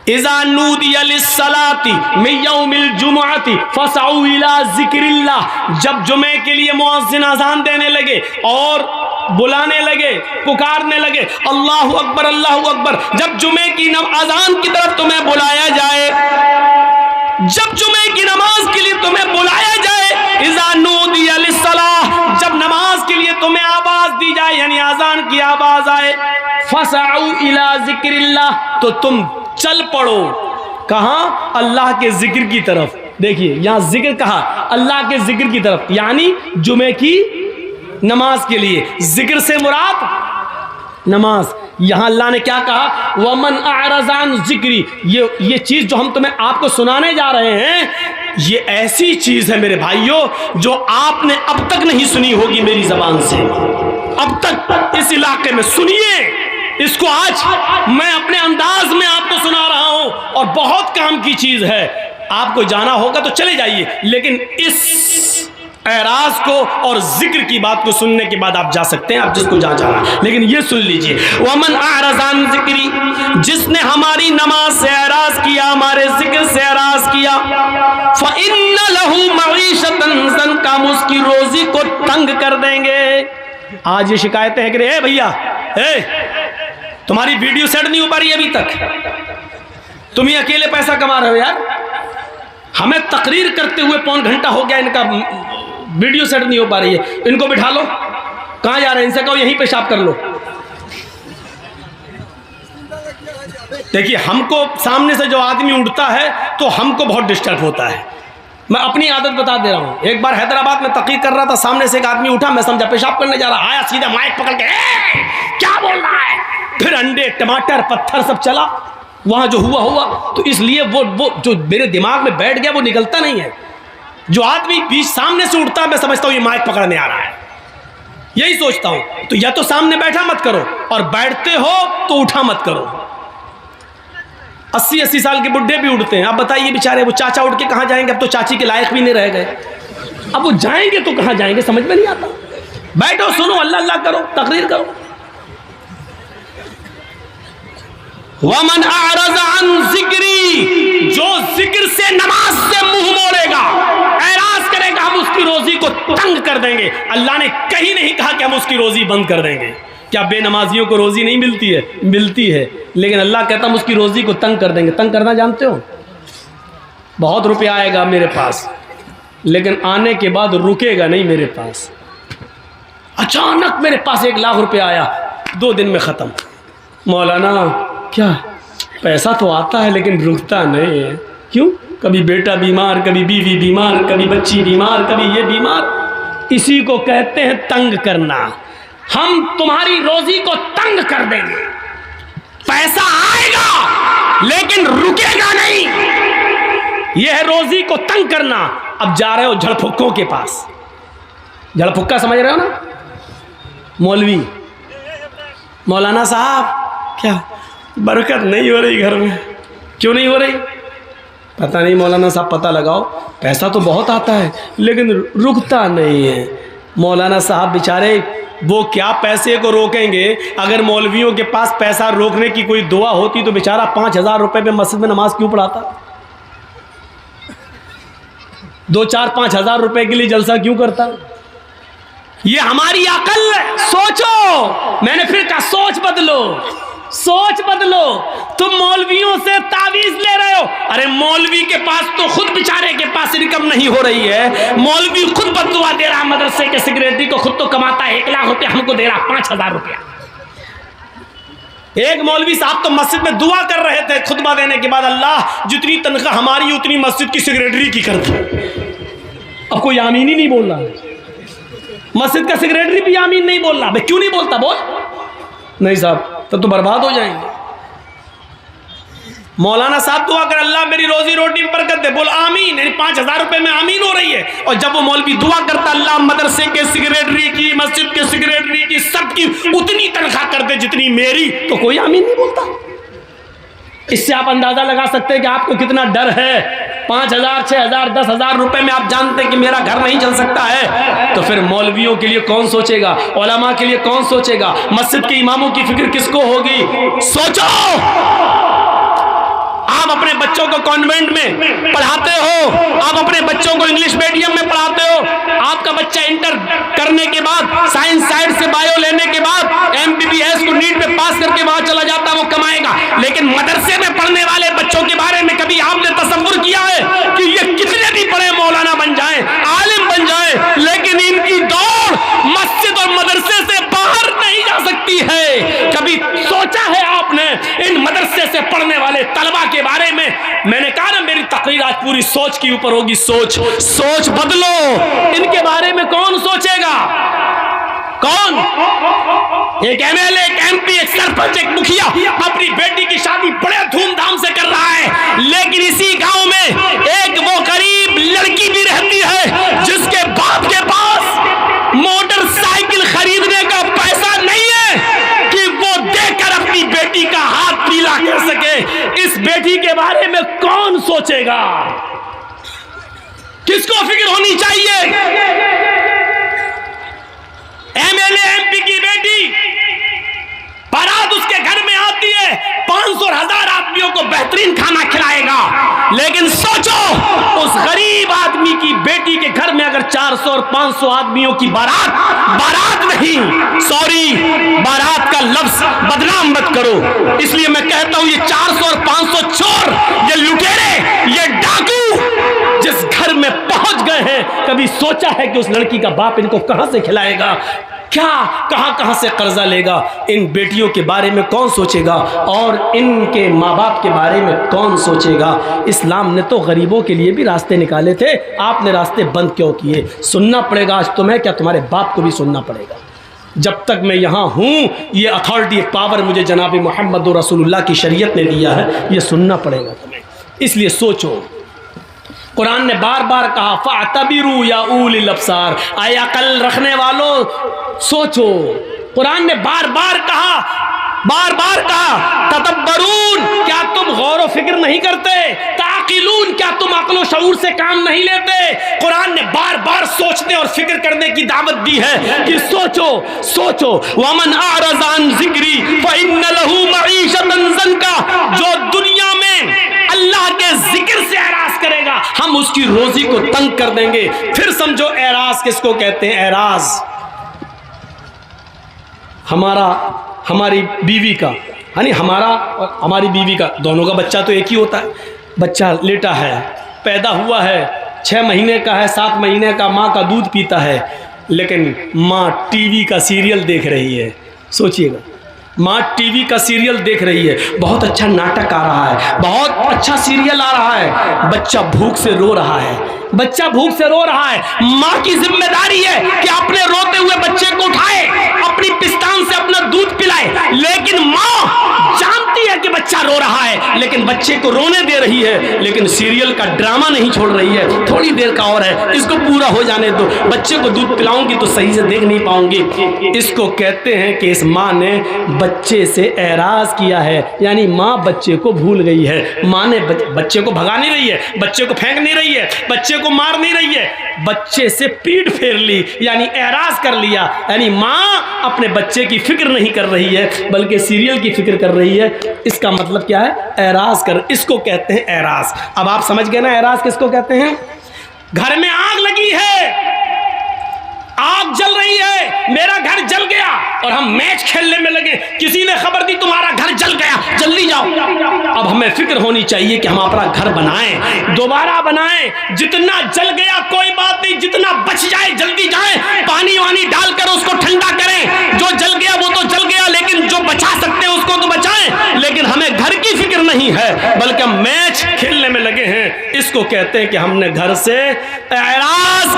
Speaker 1: इज़ा नूदिया लिस्सलाति मिन यौमिल जुमुअति फसअू इला ज़िक्रिल्लाह, जब जुमे के लिए मुअज्जिन अज़ान देने लगे और बुलाने लगे, पुकारने लगे, अल्लाहु अकबर अल्लाहु अकबर, जब जुमे की अज़ान की तरफ तुम्हें बुलाया जाए, जब जुमे की नमाज के लिए तुम्हें बुलाया जाए, इज़ा नूदिया लिस्सलाह, जब नमाज के लिए तुम्हें आवाज़ दी जाए, यानी अज़ान की आवाज़ आए, फसअू इला ज़िक्रिल्लाह, तो तुम चल पड़ो, कहाँ, अल्लाह के जिक्र की तरफ। देखिए यहाँ जिक्र कहा, अल्लाह के जिक्र की तरफ, यानी जुमे की नमाज के लिए। जिक्र से मुराद नमाज। यहाँ अल्लाह ने क्या कहा, वमन अअरज़ान ज़िक्री, ये चीज़ जो हम तुम्हें आपको सुनाने जा रहे हैं, ये ऐसी चीज़ है मेरे भाइयों जो आपने अब तक नहीं सुनी होगी मेरी ज़बान से, अब तक इस इलाके में। सुनिए इसको, आज मैं अपने अंदाज में आपको सुना रहा हूं, और बहुत काम की चीज़ है। आपको जाना होगा तो चले जाइए, लेकिन इस एराज़ को और जिक्र की बात को सुनने के बाद आप जा सकते हैं, आप जिसको जहाँ जाना, लेकिन ये सुन लीजिए, वमन अअरज़ान ज़िक्री, जिसने हमारी नमाज से एराज़ किया, हमारे जिक्र से एराज़ किया, फ़इन्न लहू मईशतन ज़न्का, हम उसकी रोज़ी को तंग कर देंगे। आज ये शिकायतें हैं कि रे भैया, तुम्हारी वीडियो सेट नहीं हो पा रही अभी तक, तुम ही अकेले पैसा कमा रहे हो यार, हमें तकरीर करते हुए 1.25 घंटा हो गया, इनका वीडियो सेट नहीं हो पा रही है, इनको बिठा लो, कहाँ जा रहे हैं, इनसे कहो यहीं पेशाब कर लो। देखिए हमको सामने से जो आदमी उठता है तो हमको बहुत डिस्टर्ब होता है, मैं अपनी आदत बता दे रहा हूँ। एक बार हैदराबाद में तकरीर कर रहा था, सामने से एक आदमी उठा, मैं समझा पेशाब करने जा रहा, आया सीधा माइक पकड़ के क्या बोल रहा है, फिर अंडे टमाटर पत्थर सब चला। वहाँ जो हुआ तो इसलिए वो जो मेरे दिमाग में बैठ गया वो निकलता नहीं है। जो आदमी बीच सामने से उठता है मैं समझता हूँ ये माइक पकड़ने आ रहा है, यही सोचता हूँ। तो या तो सामने बैठा मत करो, और बैठते हो तो उठा मत करो। 80-80 साल के बुढ़े भी उठते हैं। अब बताइए बेचारे वो चाचा उठ के कहाँ जाएंगे, अब तो चाची के लायक भी नहीं रह गए, अब वो जाएंगे तो कहाँ जाएंगे, समझ में नहीं आता। बैठो, सुनो, अल्लाह अल्लाह करो, तकरीर करो। वमन अअरज़ अन ज़िक्री, जो जिक्र से नमाज से मुंह मोड़ेगा, ऐराज करेगा, हम उसकी रोजी को तंग कर देंगे। अल्लाह ने कहीं नहीं कहा कि हम उसकी रोजी बंद कर देंगे। क्या बेनमाजियों को रोजी नहीं मिलती है? मिलती है, लेकिन अल्लाह कहता हम उसकी रोजी को तंग कर देंगे। तंग करना जानते हो? बहुत रुपया आएगा मेरे पास, लेकिन आने के बाद रुकेगा नहीं मेरे पास। अचानक मेरे पास 1 लाख रुपया आया, 2 दिन में ख़त्म। मौलाना क्या पैसा तो आता है लेकिन रुकता नहीं है, क्यों? कभी बेटा बीमार, कभी बीवी बीमार, कभी बच्ची बीमार, कभी ये बीमार। इसी को कहते हैं तंग करना। हम तुम्हारी रोजी को तंग कर देंगे, पैसा आएगा लेकिन रुकेगा नहीं। यह है रोजी को तंग करना। अब जा रहे हो झड़फुक्कों के पास। झड़फुक्का समझ रहे हो ना? मौलवी, मौलाना साहब क्या बरकत नहीं हो रही घर में? क्यों नहीं हो रही? पता नहीं मौलाना साहब, पता लगाओ। पैसा तो बहुत आता है लेकिन रुकता नहीं है। मौलाना साहब बेचारे वो क्या पैसे को रोकेंगे? अगर मौलवियों के पास पैसा रोकने की कोई दुआ होती तो बेचारा 5000 रुपये में मस्जिद में नमाज क्यों पढ़ाता? 2-4-5 हजार रुपए के लिए जलसा क्यों करता? ये हमारी अकल है। सोचो, मैंने फिर कहा सोच बदलो, सोच बदलो। तुम मौलवियों से तावीज ले रहे हो। अरे मौलवी के पास तो खुद बेचारे के पास इनकम नहीं हो रही है। मौलवी खुद बददुआ दे रहा मदरसे के सेक्रेटरी को, खुद तो कमाता है 1 लाख रुपया, हमको दे रहा 5000 रुपया। एक मौलवी साहब तो मस्जिद में दुआ कर रहे थे खुतबा देने के बाद, अल्लाह जितनी तनख्वाह हमारी उतनी मस्जिद की सेक्रेटरी की कर दो। अब कोई आमीन ही नहीं बोल रहा है। मस्जिद का सेक्रेटरी भी आमीन नहीं बोल रहा। भाई क्यों नहीं बोलता? बोल। नहीं साहब तब तो बर्बाद हो जाएंगे। मौलाना साहब दुआ कर, अल्लाह मेरी रोजी रोटी में बरकत दे, बोल आमीन। यानी 5000 रुपए में आमीन हो रही है। और जब वो मौलवी दुआ करता, अल्लाह मदरसे के सेक्रेटरी की, मस्जिद के सेक्रेटरी की, सबकी उतनी तनख्वाह कर दे जितनी मेरी, तो कोई आमीन नहीं बोलता। इससे आप अंदाजा लगा सकते हैं कि आपको कितना डर है। 5000, 6000, 10,000 रुपए में आप जानते हैं कि मेरा घर नहीं चल सकता है, तो फिर मौलवियों के लिए कौन सोचेगा? उलमा के लिए कौन सोचेगा? मस्जिद के इमामों की फिक्र किसको होगी? सोचो। आप अपने बच्चों को कॉन्वेंट में पढ़ाते हो, आप अपने बच्चों को इंग्लिश मीडियम में पढ़ाते हो। आपका बच्चा इंटर करने के बाद, साइंस साइड से बायो लेने के बाद MBBS को नीट में पास करके वहां चला जाता, वो कमाएगा। लेकिन मदरसे में पढ़ने वाले बच्चों के बारे में कभी आपने तसव्वुर किया है कि ये कितने भी बड़े मौलाना बन जाएं, आलिम बन जाएं, लेकिन इनकी दौड़ मस्जिद और मदरसे से बाहर नहीं जा सकती है? कभी सोचा है आपने इन मदरसे से पढ़ने वाले तलबा के बारे में? मैंने कहा ना मेरी तकरीर आज पूरी सोच के ऊपर होगी। सोच बदलो। इनके बारे में कौन सोचेगा? कौन? एक MLA, एक MP, एक सरपंच, एक मुखिया अपनी बेटी की शादी बड़े धूमधाम से कर रहा है, लेकिन इसी गांव में एक वो गरीब लड़की भी रहती है जिसके बाप के पास मोटरसाइकिल खरीदने का पैसा नहीं है कि वो देकर अपनी बेटी का हाथ पीला कर सके। इस बेटी के बारे में कौन सोचेगा? किसको फिक्र होनी चाहिए? MLA, MP की बेटी, बारात उसके घर में आती है, 500 और 1000 आदमियों को बेहतरीन खाना खिलाएगा। लेकिन सोचो, उस गरीब आदमी की बेटी के घर में अगर 400 और 500 आदमियों की बारात नहीं, सॉरी, बारात का लफ्ज बदनाम मत करो। इसलिए मैं कहता हूं ये 400 और 500 चोर, ये लुटेरे, ये डाकू जिस घर में पहुंच गए हैं, कभी सोचा है कि उस लड़की का बाप इनको कहां से खिलाएगा? क्या कहाँ कहाँ से कर्जा लेगा, इन बेटियों के बारे में कौन सोचेगा और इनके माँ बाप के बारे में कौन सोचेगा। इस्लाम ने तो गरीबों के लिए भी रास्ते निकाले थे, आपने रास्ते बंद क्यों किए। सुनना पड़ेगा आज तुम्हें, क्या तुम्हारे बाप को भी सुनना पड़ेगा। जब तक मैं यहाँ हूँ, ये अथॉरिटी पावर मुझे जनाब मोहम्मद रसूलुल्लाह की शरीयत ने दिया है, ये सुनना पड़ेगा तुम्हें। इसलिए सोचो, कुरान ने बार बार कहा फ़अतबिरू या उलिल अब्सार, आए अकल रखने वालों सोचो। कुरान ने बार बार कहा तदब्बरून, क्या तुम गौर व फिक्र नहीं करते, ताक़िलून, क्या तुम अक्ल शऊर से काम नहीं लेते। कुरान ने बार बार सोचने और फिक्र करने की दावत दी है कि सोचो। वमन अअरज़ अन ज़िक्री फ़इन्न लहू मईशतन ज़ंका, जो दुनिया में अल्लाह के जिक्र से एराज करेगा, हम उसकी रोजी को तंग कर देंगे। फिर समझो एराज किसको कहते हैं। एराज हमारी बीवी का, यानी हमारा और हमारी बीवी का, दोनों का बच्चा तो एक ही होता है। बच्चा लेटा है, पैदा हुआ है, 6 महीने का है, 7 महीने का, माँ का दूध पीता है, लेकिन माँ टीवी का सीरियल देख रही है। सोचिएगा, माँ टीवी का सीरियल देख रही है, बहुत अच्छा नाटक आ रहा है, बहुत अच्छा सीरियल आ रहा है, बच्चा भूख से रो रहा है। माँ की जिम्मेदारी है कि अपने रोते हुए बच्चे को उठाए, अपनी पिस्तान से अपना दूध पिलाए, लेकिन माँ जानती है कि बच्चा रो रहा है, लेकिन बच्चे को रोने दे रही है, लेकिन सीरियल का ड्रामा नहीं छोड़ रही है। थोड़ी देर का और है, इसको पूरा हो जाने दो, बच्चे को दूध पिलाऊंगी तो सही से देख नहीं पाऊंगी। इसको कहते हैं कि इस माँ ने बच्चे से एराज किया है, यानी माँ बच्चे को भूल गई है। माँ ने बच्चे को भगा नहीं रही है, बच्चे को फेंक नहीं रही है, बच्चे को मार नहीं रही है, बच्चे से पीठ फेर ली, यानी एराज कर लिया। यानी माँ अपने बच्चे की फिक्र नहीं कर रही है, बल्कि सीरियल की फिक्र कर रही है। इसका मतलब क्या है, एराज कर, इसको कहते हैं एराज। अब आप समझ गए ना एराज किसको कहते हैं। घर में आग लगी है, आग जल रही है, मेरा घर जल गया और हम मैच खेलने में लगे, किसी ने खबर दी तुम्हारा घर जल गया, जल्दी जाओ। अब हमें फिक्र होनी चाहिए कि हम अपना घर बनाएं, दोबारा बनाएं। जितना जल गया कोई बात नहीं, जितना बच जाए जल्दी जाएं, पानी वानी डालकर उसको ठंडा करें। जो जल गया वो तो जल गया, लेकिन जो बचा सकते हैं उसको तो बचाएं। लेकिन हमें घर की फिक्र नहीं है, बल्कि हम मैच खेलने में लगे हैं। इसको कहते हैं कि हमने घर से एराज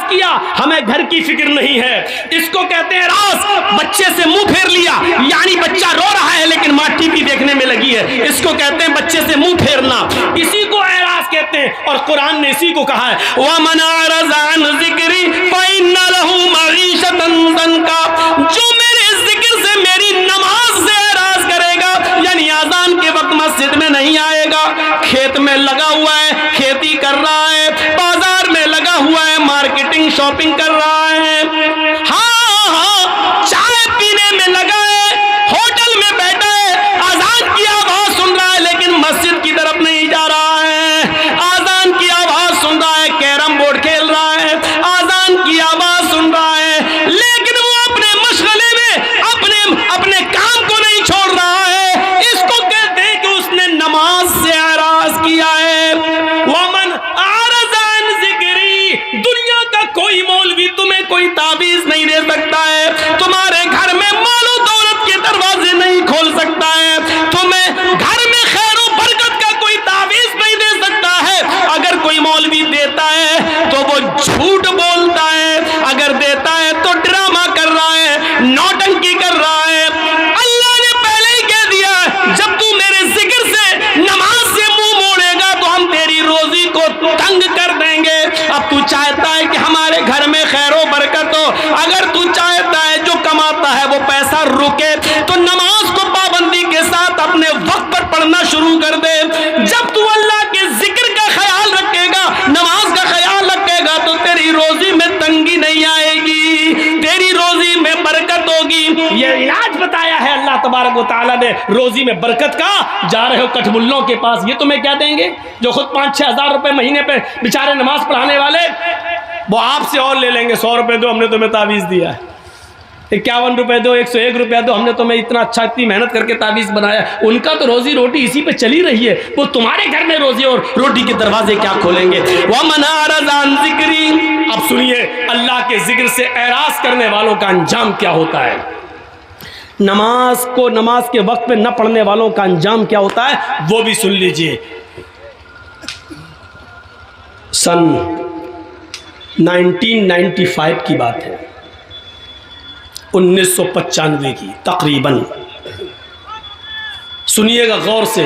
Speaker 1: किया, हमें घर की फिक्र नहीं है। इसको कहते हैं एराज। बच्चे से मुंह फेर लिया, यानी बच्चा रो रहा है लेकिन माँ टीवी देखने में लगी है, इसको कहते हैं बच्चे से मुंह फेरना, इसी को एराज कहते हैं। और कुरान ने इसी को कहा है वमन अअरज़ अन ज़िक्री फ़इन्न लहू मईशतन ज़ंका, जो मेरे जिक्र से, मेरी नमाज से एराज करेगा, यानी आज़ान के वक्त मस्जिद में नहीं आएगा, खेत में लगा हुआ है, खेती कर रहा है, बाजार में लगा हुआ है, मार्केटिंग शॉपिंग कर रहा है, हाँ, चाय पीने में लगा है, होटल में बैठा है, आज़ान की आवाज सुन रहा है, लेकिन मस्जिद की तरफ नहीं जा रहा है। आज़ान की आवाज सुन रहा है, कैरम बोर्ड खेल रहा है, आज़ान की आवाज सुन रहा है, लेकिन वो अपने मशगले में अपने काम को नहीं छोड़ रहा है। इसको कहते हैं कि उसने नमाज से एराज किया है। वमन अअरज़ अन ज़िक्री, दुनिया का कोई मौलवी तुम्हें कोई ताबीज नहीं दे सकता है, तुम्हारे घर में मालो दौलत के दरवाजे नहीं खोल सकता है, तुम्हें घर में खैर और बरकत का कोई ताबीज नहीं दे सकता है। अगर कोई मौलवी देता है तो वो झूठ बोलता है, अगर देता है तो ड्रामा कर रहा है, नौटंकी कर रहा है। अल्लाह ने पहले ही कह दिया, जब तू मेरे जिक्र से, नमाज से मुंह मोड़ेगा तो हम तेरी रोजी को तंग कर देंगे। अब तू चाहता है कि हमारे घर में खैरो बरकत हो, अगर तू चाहता है जो कमाता है वो पैसा रुके, तो नमाज को पाबंदी के साथ अपने वक्त पर पढ़ना शुरू कर दे। जब तू अल्लाह के जिक्र का ख्याल रखेगा, नमाज का ख्याल रखेगा, तो तेरी रोजी में तंगी नहीं आएगी, तेरी रोजी में बरकत होगी। ये इलाज बताया है अल्लाह तबारक व तआला ने रोजी में बरकत का। जा रहे हो कठमुल्लों के पास, ये तुम्हें क्या देंगे, जो खुद 5-6 हज़ार रुपए महीने पे बेचारे नमाज पढ़ाने वाले, वो आपसे और ले लेंगे। 100 रुपए दो, हमने तुम्हें तावीज़ दिया है, 51 रुपए दो, 101 रुपया दो, हमने तुम्हें इतना अच्छा, इतनी मेहनत करके तावीज़ बनाया। उनका तो रोजी रोटी इसी पे चली रही है, वो तुम्हारे घर में रोजी और रोटी के दरवाजे क्या खोलेंगे। वमन अअरज़ अन ज़िक्री, अब अब सुनिए अल्लाह के जिक्र से एराज करने वालों का अंजाम क्या होता है, नमाज को नमाज के वक्त पे न पढ़ने वालों का अंजाम क्या होता है, वो भी सुन लीजिए। सन 1995 की बात है, 1995 की तकरीबन। सुनिएगा गौर से,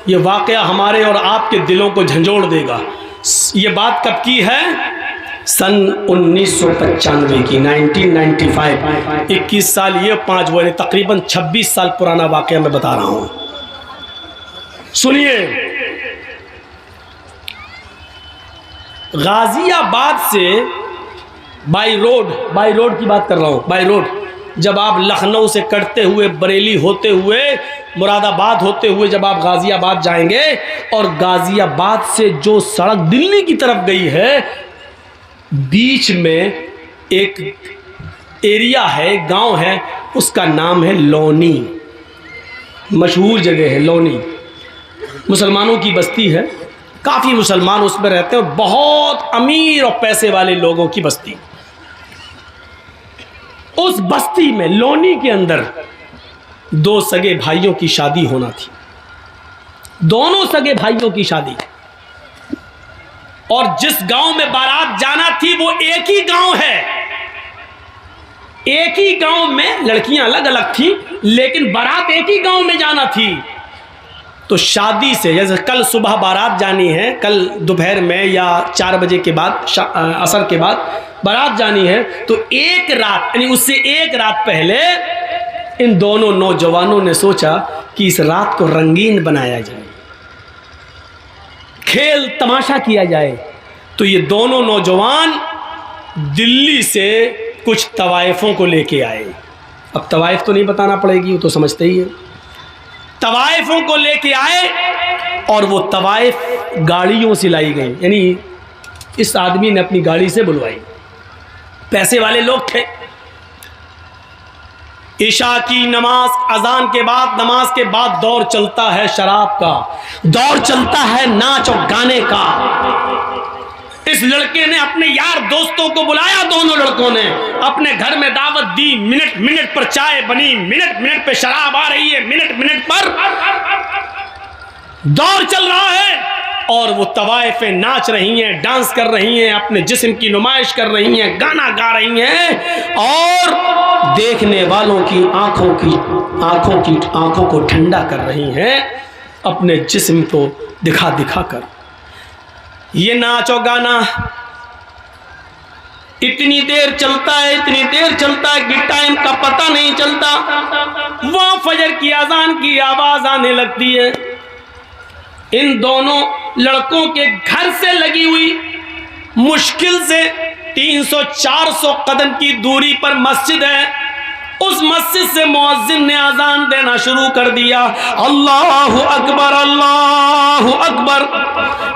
Speaker 1: ये वाक़या हमारे और आपके दिलों को झंझोड़ देगा। ये बात कब की है? सन 1995 की, 1995। 21 साल ये, 5 वो, तकरीबन 26 साल पुराना वाक़या मैं बता रहा हूँ। सुनिए, गाजियाबाद से बाई रोड की बात कर रहा हूँ, बाई रोड, जब आप लखनऊ से कटते हुए, बरेली होते हुए, मुरादाबाद होते हुए जब आप गाजियाबाद जाएंगे, और गाजियाबाद से जो सड़क दिल्ली की तरफ गई है, बीच में एक एरिया है, गांव है, उसका नाम है लोनी। मशहूर जगह है लोनी, मुसलमानों की बस्ती है, काफ़ी मुसलमान उसमें रहते हैं, बहुत अमीर और पैसे वाले लोगों की बस्ती। उस बस्ती में, लोनी के अंदर, 2 सगे भाइयों की शादी होना थी, दोनों सगे भाइयों की शादी। और जिस गांव में बारात जाना थी वो एक ही गांव है, एक ही गांव में, लड़कियां अलग अलग थी लेकिन बारात एक ही गांव में जाना थी। तो शादी से, जैसे कल सुबह बारात जानी है, कल दोपहर में या 4 बजे के बाद, असर के बाद बारात जानी है, तो एक रात, यानी उससे एक रात पहले इन दोनों नौजवानों ने सोचा कि इस रात को रंगीन बनाया जाए, खेल तमाशा किया जाए। तो ये दोनों नौजवान दिल्ली से कुछ तवाइफों को लेके आए। अब तवाइफ तो नहीं बताना पड़ेगी, वो तो समझते ही है। तवाइफों को लेके आए और वो तवाइफ गाड़ियों से लाई गई, यानी इस आदमी ने अपनी गाड़ी से बुलवाई, पैसे वाले लोग थे। ईशा की नमाज, अजान के बाद, नमाज के बाद दौर चलता है शराब का, दौर चलता है नाच और गाने का। इस लड़के ने अपने यार दोस्तों को बुलाया, दोनों लड़कों ने अपने घर में दावत दी, मिनट मिनट पर चाय बनी, मिनट मिनट पर शराब आ रही है, मिनट मिनट पर दौर चल रहा है। और वो तवाइफें नाच रही हैं, डांस कर रही हैं, अपने जिस्म की नुमाइश कर रही हैं, गाना गा रही हैं, और देखने वालों की आंखों को ठंडा कर रही हैं अपने जिस्म को दिखा दिखा कर। ये नाच और गाना इतनी देर चलता है, इतनी देर चलता है कि टाइम का पता नहीं चलता। वहां फजर की अजान की आवाज आने लगती है। इन दोनों लड़कों के घर से लगी हुई मुश्किल से 300-400 कदम की दूरी पर मस्जिद है। उस मस्जिद से मुअज्जिन ने अजान देना शुरू कर दिया, अल्लाहु अकबर, अल्लाहु अकबर।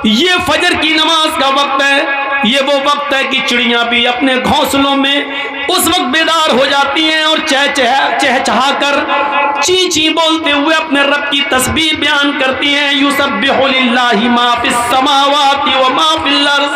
Speaker 1: ये फजर की नमाज का वक्त है। ये वो वक्त है कि चिड़ियां भी अपने घोंसलों में उस वक्त बेदार हो जाती हैं और चहचहा कर ची ची बोलते हुए अपने रब की तस्बीह बयान करती हैं। युसब्बिहु लिल्लाहि मा फिस समावाति व मा फिल अर्ज़।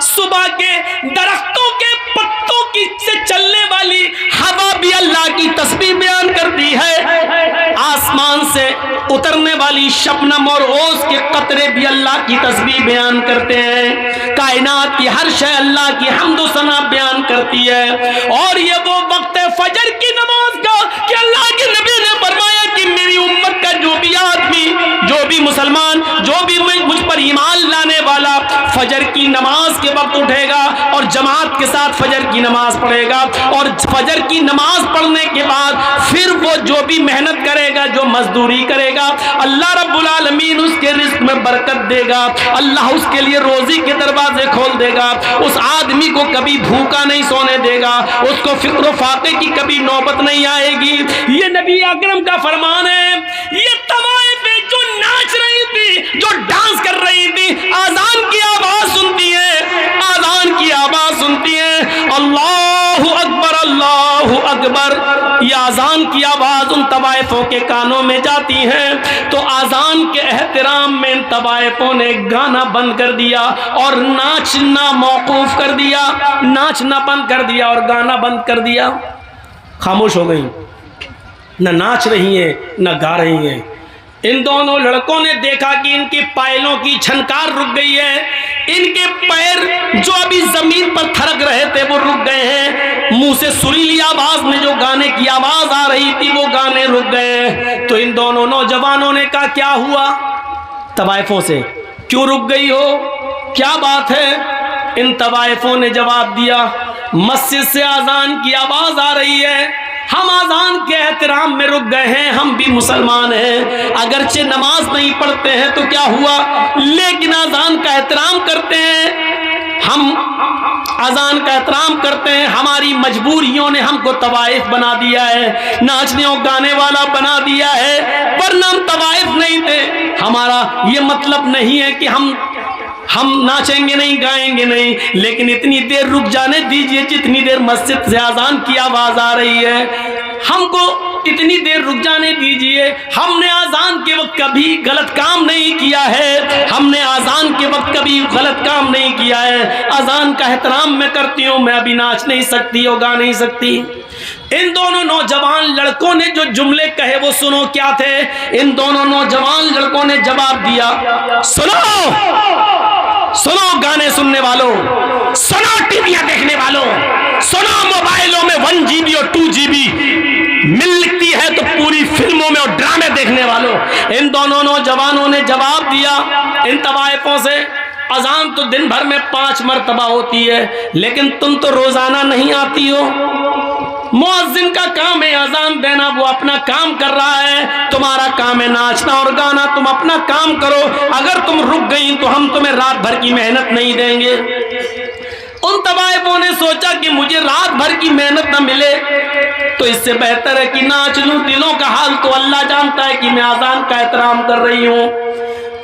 Speaker 1: सुबह के दरख्तों के पत्तों की से चलने वाली हवा भी अल्लाह की तस्बीह बयान करती है। आसमान से उतरने वाली शबनम और ओस के कतरे भी अल्लाह की तस्बीह बयान करते हैं। कायनात की हर शय अल्लाह की हम्द व सना बयान करती है। और ये वो वक्त है फजर की नमाज का कि अल्लाह के नबी ने फरमाया कि मेरी उम्मत का जो भी आदमी, जो भी मुसलमान, जो भी मुझ पर ईमान लाने वाला फजर की नमाज के वक्त उठेगा और जमात के साथ फजर की नमाज पढ़ेगा, और फजर की नमाज पढ़ने के बाद फिर वो जो भी मेहनत करेगा, जो मजदूरी करेगा, अल्लाह रब्बुल आलमीन उसके रिस्क में बरकत देगा। अल्लाह उसके लिए रोजी के दरवाजे खोल देगा। उस आदमी को कभी भूखा नहीं सोने देगा, उसको फिक्र फाके की कभी नौबत नहीं आएगी। ये नबी अकरम का फरमान है। ये तवाइफें जो नाच रही थी, जो डांस कर रही थी, आजान की आवाज सुनती है, आजान की आवाज सुनती है, अल्लाहु अकबर, अल्लाहु अकबर। ये आज़ान की आवाज़ उन तवाइफों के कानों में जाती है तो आज़ान के एहतराम में इन तवाइफों ने गाना बंद कर दिया और नाचना मौकूफ कर दिया, नाचना बंद कर दिया और गाना बंद कर दिया। खामोश हो गई, न नाच रही हैं न गा रही हैं। इन दोनों लड़कों ने देखा कि इनके पायलों की छनकार रुक गई है, इनके पैर जो अभी जमीन पर थरक रहे थे वो रुक गए हैं, मुंह से सुरीली आवाज में जो गाने की आवाज आ रही थी वो गाने रुक गए हैं। तो इन दोनों नौजवानों ने कहा क्या हुआ तवाइफों से, क्यों रुक गई हो, क्या बात है? इन तवाइफों ने जवाब दिया मस्जिद से आज़ान की आवाज आ रही है, हम आज़ान के एहतराम में रुक गए हैं, हम भी मुसलमान हैं, अगरचे नमाज नहीं पढ़ते हैं तो क्या हुआ, लेकिन आज़ान का एहतराम करते हैं, हम आज़ान का एहतराम करते हैं, हमारी मजबूरियों ने हमको तवाइफ बना दिया है, नाचने और गाने वाला बना दिया है, वरना हम तवाइफ नहीं थे। हमारा ये मतलब नहीं है कि हम नाचेंगे नहीं गाएंगे नहीं, लेकिन इतनी देर रुक जाने दीजिए जितनी देर मस्जिद से आज़ान की आवाज़ आ रही है, हमको इतनी देर रुक जाने दीजिए। हमने आज़ान के वक्त कभी गलत काम नहीं किया है, हमने आज़ान के वक्त कभी गलत काम नहीं किया है, आज़ान का एहतराम मैं करती हूँ, मैं अभी नाच नहीं सकती और गा नहीं सकती। इन दोनों नौजवान लड़कों ने जो जुमले कहे वो सुनो क्या थे। इन दोनों नौजवान लड़कों ने जवाब दिया सुनो सुनो गाने सुनने वालों, सुनो टीवियां देखने वालों, सुनो मोबाइलों में 1 GB और 2 GB मिलती है तो पूरी फिल्मों में और ड्रामे देखने वालों। इन दोनों नौजवानों ने जवाब दिया इन तवाइफों से अजान तो दिन भर में 5 मरतबा होती है, लेकिन तुम तो रोजाना नहीं आती हो, मुअज्जिन का काम है अजान देना, वो अपना काम कर रहा है, तुम्हारा काम है नाचना और गाना, तुम अपना काम करो, अगर तुम रुक गई तो हम तुम्हें रात भर की मेहनत नहीं देंगे। उन तवाइफों ने सोचा कि मुझे रात भर की मेहनत न मिले तो इससे बेहतर है कि नाच लूं, दिलों का हाल तो अल्लाह जानता है कि मैं अजान का एहतराम कर रही हूँ।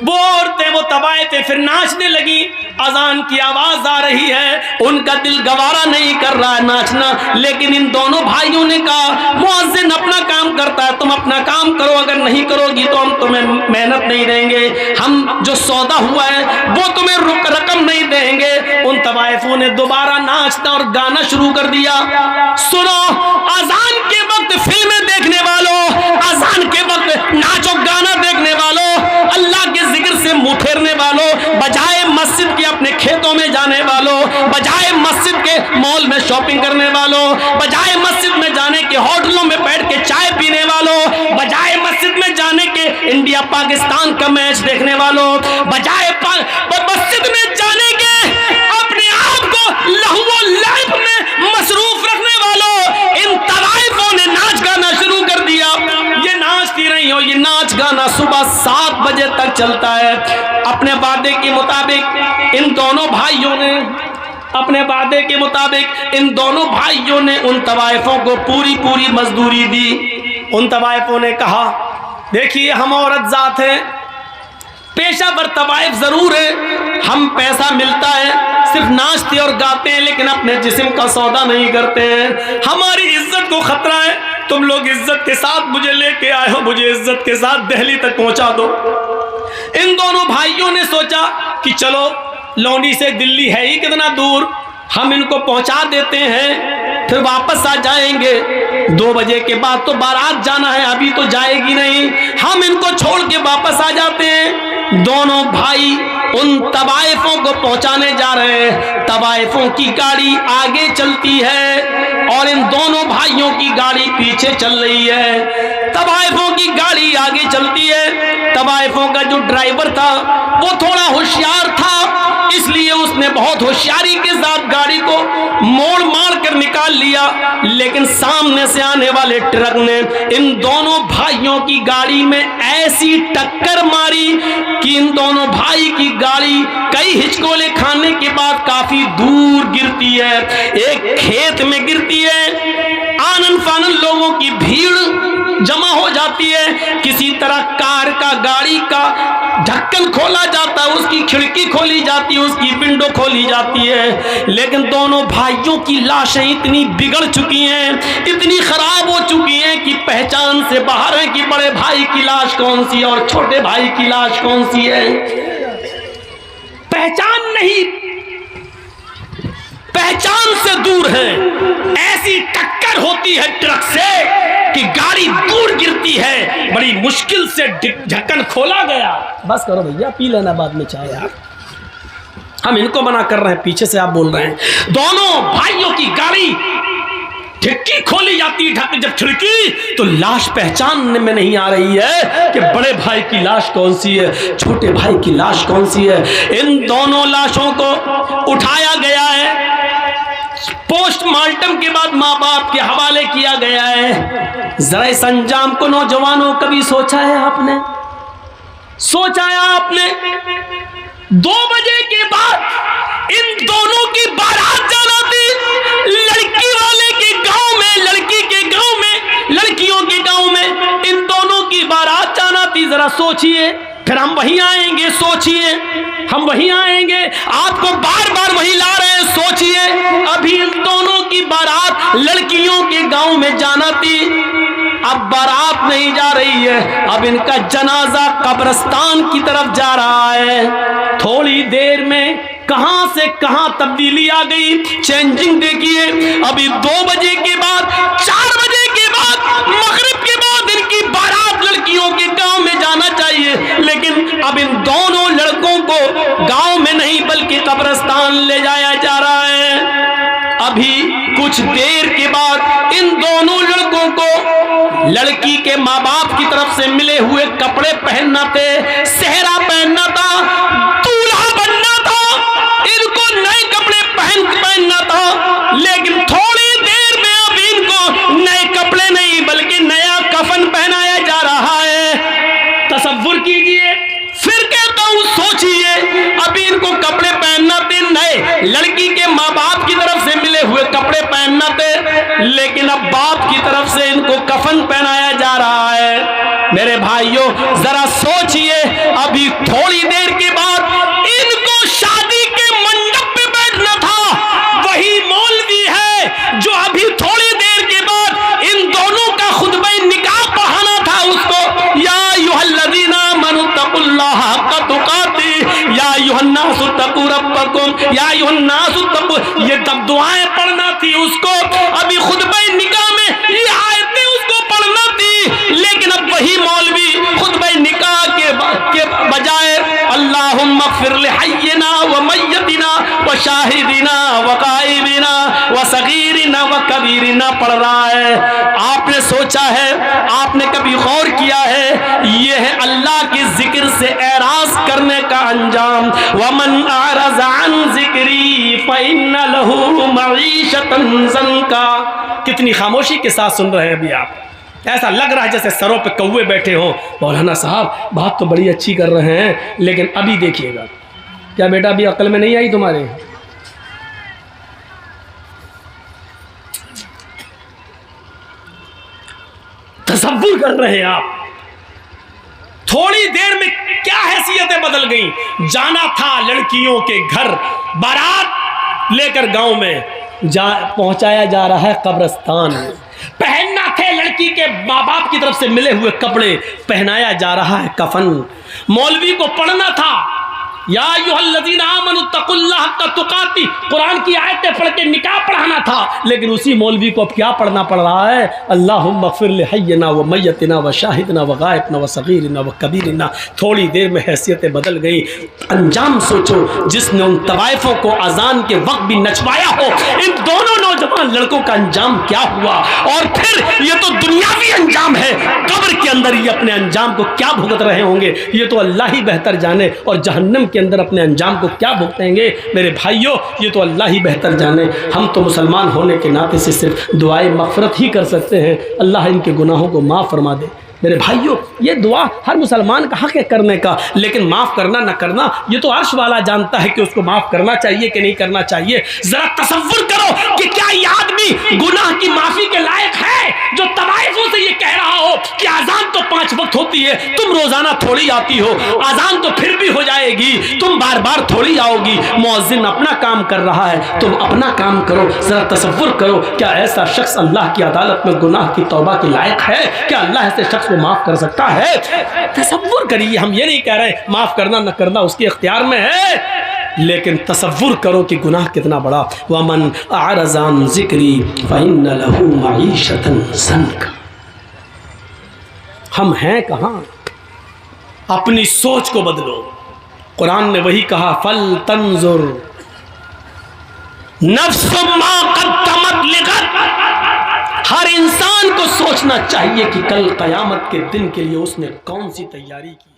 Speaker 1: वो औरतें वो तवाइफें फिर नाचने लगी, अजान की आवाज आ रही है, उनका दिल गवारा नहीं कर रहा है नाचना, लेकिन इन दोनों भाइयों ने कहा मुअज्जिन अपना काम करता है, तुम अपना काम करो, अगर नहीं करोगी तो हम तुम्हें मेहनत नहीं देंगे, हम जो सौदा हुआ है वो तुम्हें रकम नहीं देंगे। उन तवाइफों ने दोबारा नाचना और गाना शुरू कर दिया। सुनो अजान के वक्त फिल्में देखने वालों, अजान के वक्त नाचो गाना देखने वालों, अल्लाह के जिक्र से मुंह फेरने वालों, बजाय मस्जिद के अपने खेतों में जाने वालों, बजाय मस्जिद के मॉल में शॉपिंग करने वालों, बजाय मस्जिद में जाने के होटलों में बैठ के चाय पीने वालों, बजाय मस्जिद में जाने के इंडिया पाकिस्तान का मैच देखने वालों, बजाय मस्जिद में जाने के अपने आप को लहू व लहब में मसरूफ रखने वालों, इन तवाइफों ने नाच गाना शुरू कर दिया। ये नाचती रही हो, ये नाच गाना सुबह 7 बजे तक चलता है। अपने वादे के मुताबिक इन दोनों भाइयों ने इन दोनों भाइयों ने उन तवाइफों को पूरी मजदूरी दी। उन तवाइफों ने कहा देखिए हम औरत जात हैं, पेशावर तवाइफ जरूर है, हम पैसा मिलता है, सिर्फ नाचते और गाते हैं, लेकिन अपने जिस्म का सौदा नहीं करते हैं, हमारी इज्जत को खतरा है, तुम लोग इज्जत के साथ मुझे लेके आए हो, मुझे इज्जत के साथ दिल्ली तक पहुंचा दो। इन दोनों भाइयों ने सोचा कि चलो लौंडी से दिल्ली है ही कितना दूर, हम इनको पहुंचा देते हैं, फिर वापस आ जाएंगे, 2 बजे के बाद तो बारात जाना है, अभी तो जाएगी नहीं, हम इनको छोड़ के वापस आ जाते हैं। दोनों भाई उन तवाइफों को पहुंचाने जा रहे हैं, तवाइफों की गाड़ी आगे चलती है और इन दोनों भाइयों की गाड़ी पीछे चल रही है। तवाइफों की गाड़ी आगे चलती है, तवाइफों का जो ड्राइवर था वो थोड़ा होशियार था, इसलिए उसने बहुत होशियारी के साथ गाड़ी को मोड़ मार कर निकाल लिया, लेकिन सामने से आने वाले ट्रक ने इन दोनों भाइयों की गाड़ी में ऐसी टक्कर मारी कि इन दोनों भाई की गाड़ी कई हिचकोले खाने के बाद काफी दूर गिरती है, एक खेत में गिरती है। आनन फानन लोगों की भीड़ जमा हो जाती है। किसी तरह कार का, गाड़ी का ढक्कन खोला जाता है, उसकी खिड़की खोली जाती है, उसकी विंडो खोली जाती है, लेकिन दोनों भाइयों की लाशें इतनी बिगड़ चुकी हैं, इतनी खराब हो चुकी हैं कि पहचान से बाहर है कि बड़े भाई की लाश कौन सी है और छोटे भाई की लाश कौन सी है। पहचान नहीं, पहचान से दूर है। ऐसी टक्कर होती है ट्रक से कि गाड़ी दूर गिरती है, बड़ी मुश्किल से ढक्कन खोला गया। बस करो भैया, पी लेना बाद में चाय यार, हम इनको मना कर रहे हैं, पीछे से आप बोल रहे हैं। दोनों भाइयों की गाड़ी खिड़की खोली जाती है, जब खिड़की तो लाश पहचानने में नहीं आ रही है कि बड़े भाई की लाश कौन सी है, छोटे भाई की लाश कौन सी है। इन दोनों लाशों को उठाया गया है, पोस्टमार्टम के बाद माँ बाप के हवाले किया गया है। जरा इस अंजाम को नौजवानों कभी सोचा है आपने? सोचा है आपने? 2 बजे के बाद इन दोनों की बारात जाना थी, लड़की वाले के गांव में, लड़की के गांव में, लड़कियों के गांव में इन दोनों की बारात जाना थी। जरा सोचिए, फिर हम वहीं आएंगे, सोचिए हम वहीं आएंगे, आपको बार बार वहीं ला रहे हैं, सोचिए। अभी इन दोनों की बारात लड़कियों के गांव में जाना थी, अब बारात नहीं जा रही है, अब इनका जनाजा कब्रिस्तान की तरफ जा रहा है। थोड़ी देर में कहां से कहां तब्दीली आ गई, चेंजिंग देखिए। अभी 2 बजे के बाद, 4 बजे के बाद, मगरिब के बाद इनकी बारात लड़कियों के गांव में जाना चाहिए, लेकिन अब इन दोनों लड़कों को गांव में नहीं बल्कि कब्रिस्तान ले जाया जा रहा है। अभी कुछ देर के बाद इन दोनों लड़कों को लड़की के माँ बाप की तरफ से मिले हुए कपड़े पहनना थे, सेहरा पहनना था, दूल्हा बनना था, इनको नए कपड़े पहनना था, लेकिन थोड़ी देर में अब इनको नए कपड़े नहीं बल्कि नया कफन पहनाया जा रहा है। तसव्वुर कीजिए, फिर कहता हूं सोचिए, अभी इनको कपड़े पहनना थे नए, लड़की के माँ बाप की तरफ से मिले हुए कपड़े पहनना थे, लेकिन अब बाप की तरफ से इनको कफन पहनाया जा रहा है। मेरे भाइयों जरा सोचिए, अभी थोड़ी देर के बाद इनको शादी के मंडप पे बैठना था, वही मौलवी है जो अभी थोड़ी देर के बाद इन दोनों का खुतबा निकाह पढ़ाना था उसको। या अय्युहल्लज़ीना आमनू तक़ुल्लाह हक़्क़ तुक़ातिह या अय्युहन्नासु तक़ू रब्बकुम या अय्युहन्नासु तक़ू, ये तब दुआएं पढ़ना थी उसको। अभी खुतबा निकाह में ये आयतें उसको पढ़ना थी, लेकिन अब वही मौलवी खुतबा निकाह के बजाय अल्लाहुम्मा ग़फ़िर लिहय्यिना व मय्यतिना व शाहिदिना व गाइबिना व सगीरिना व कबीरिना पढ़ रहा है। आपने सोचा है, आपने कभी गौर किया है, ये है अल्लाह के जिक्र से एराज करने का अंजाम। वमन आरज़ अन ज़िक्री फ़इन्न लहू मईशतन ज़ंका। कितनी खामोशी के साथ सुन रहे हैं अभी आप, ऐसा लग रहा है जैसे सरों पे कौवे बैठे हों। मौलाना साहब बात तो बड़ी अच्छी कर रहे हैं, लेकिन अभी देखिएगा। क्या बेटा अभी अकल में नहीं आई तुम्हारे? तसव्वुर कर रहे हैं आप, थोड़ी देर में क्या हैसियतें बदल गई। जाना था लड़कियों के घर, बारात लेकर गांव में पहुंचाया जा रहा है कब्रिस्तान। पहनना थे लड़की के माँ बाप की तरफ से मिले हुए कपड़े, पहनाया जा रहा है कफन। मौलवी को पढ़ना था या अय्युहल्लज़ीना आमनू तक़ुल्लाह हक़्क़ तुक़ातिह, कुरान की आयतें पढ़ के निकाह पढ़ाना था, लेकिन उसी मौलवी को अब क्या पढ़ना पड़ रहा है? अल्लाहुम्मा ग़फ़िर लिहय्यिना व मय्यतिना व शाहिदिना व गाइबिना व सगीरिना व कबीरिना। थोड़ी देर में हैसियतें बदल गई। अंजाम सोचो, जिसने उन तवाइफों को अजान के वक्त भी नचवाया हो, इन दोनों नौजवान लड़कों का अंजाम क्या हुआ। और फिर ये तो दुनियावी अंजाम है, कब्र के अंदर ये अपने अंजाम को क्या भुगत रहे होंगे, ये तो अल्लाह ही बेहतर जाने। और जहन्नम के अंदर अपने अंजाम को क्या भुगतेंगे मेरे भाइयों, ये तो अल्लाह ही बेहतर जाने। हम तो मुसलमान होने के नाते से सिर्फ दुआए मग़फ़िरत ही कर सकते हैं, अल्लाह इनके गुनाहों को माफ़ फरमा दे। मेरे भाइयों ये दुआ हर मुसलमान का हक है करने का, लेकिन माफ़ करना न करना ये तो अर्श वाला जानता है कि उसको माफ़ करना चाहिए कि नहीं करना चाहिए। ज़रा तसव्वुर करो कि क्या ये आदमी गुनाह की माफ़ी के लायक है जो तवाइफों से ये कह रहा हो अजान तो 5 वक्त होती है, तुम रोजाना थोड़ी आती हो, अजान तो फिर भी हो जाएगी, तुम बार बार थोड़ी आओगी। मुअज्जिन अपना काम कर रहा है, तुम अपना काम करो। जरा तसव्वुर करो, क्या ऐसा शख्स अल्लाह की अदालत में गुनाह की तौबा के लायक है? क्या अल्लाह ऐसे शख्स को माफ कर सकता है? तसव्वुर करिए, हम ये नहीं कह रहे माफ करना न करना उसके इख्तियार में है, लेकिन तसव्वुर करो कि गुनाह कितना बड़ा। वमन अरज़ान ज़िक्री फ़इन्न लहू मईशतन ज़न्का। हम हैं कहाँ? अपनी सोच को बदलो। कुरान ने वही कहा, फल तंजुर नफ्सुम मा क़द्दमत लिग़द। हर इंसान को सोचना चाहिए कि कल क़यामत के दिन के लिए उसने कौन सी तैयारी की।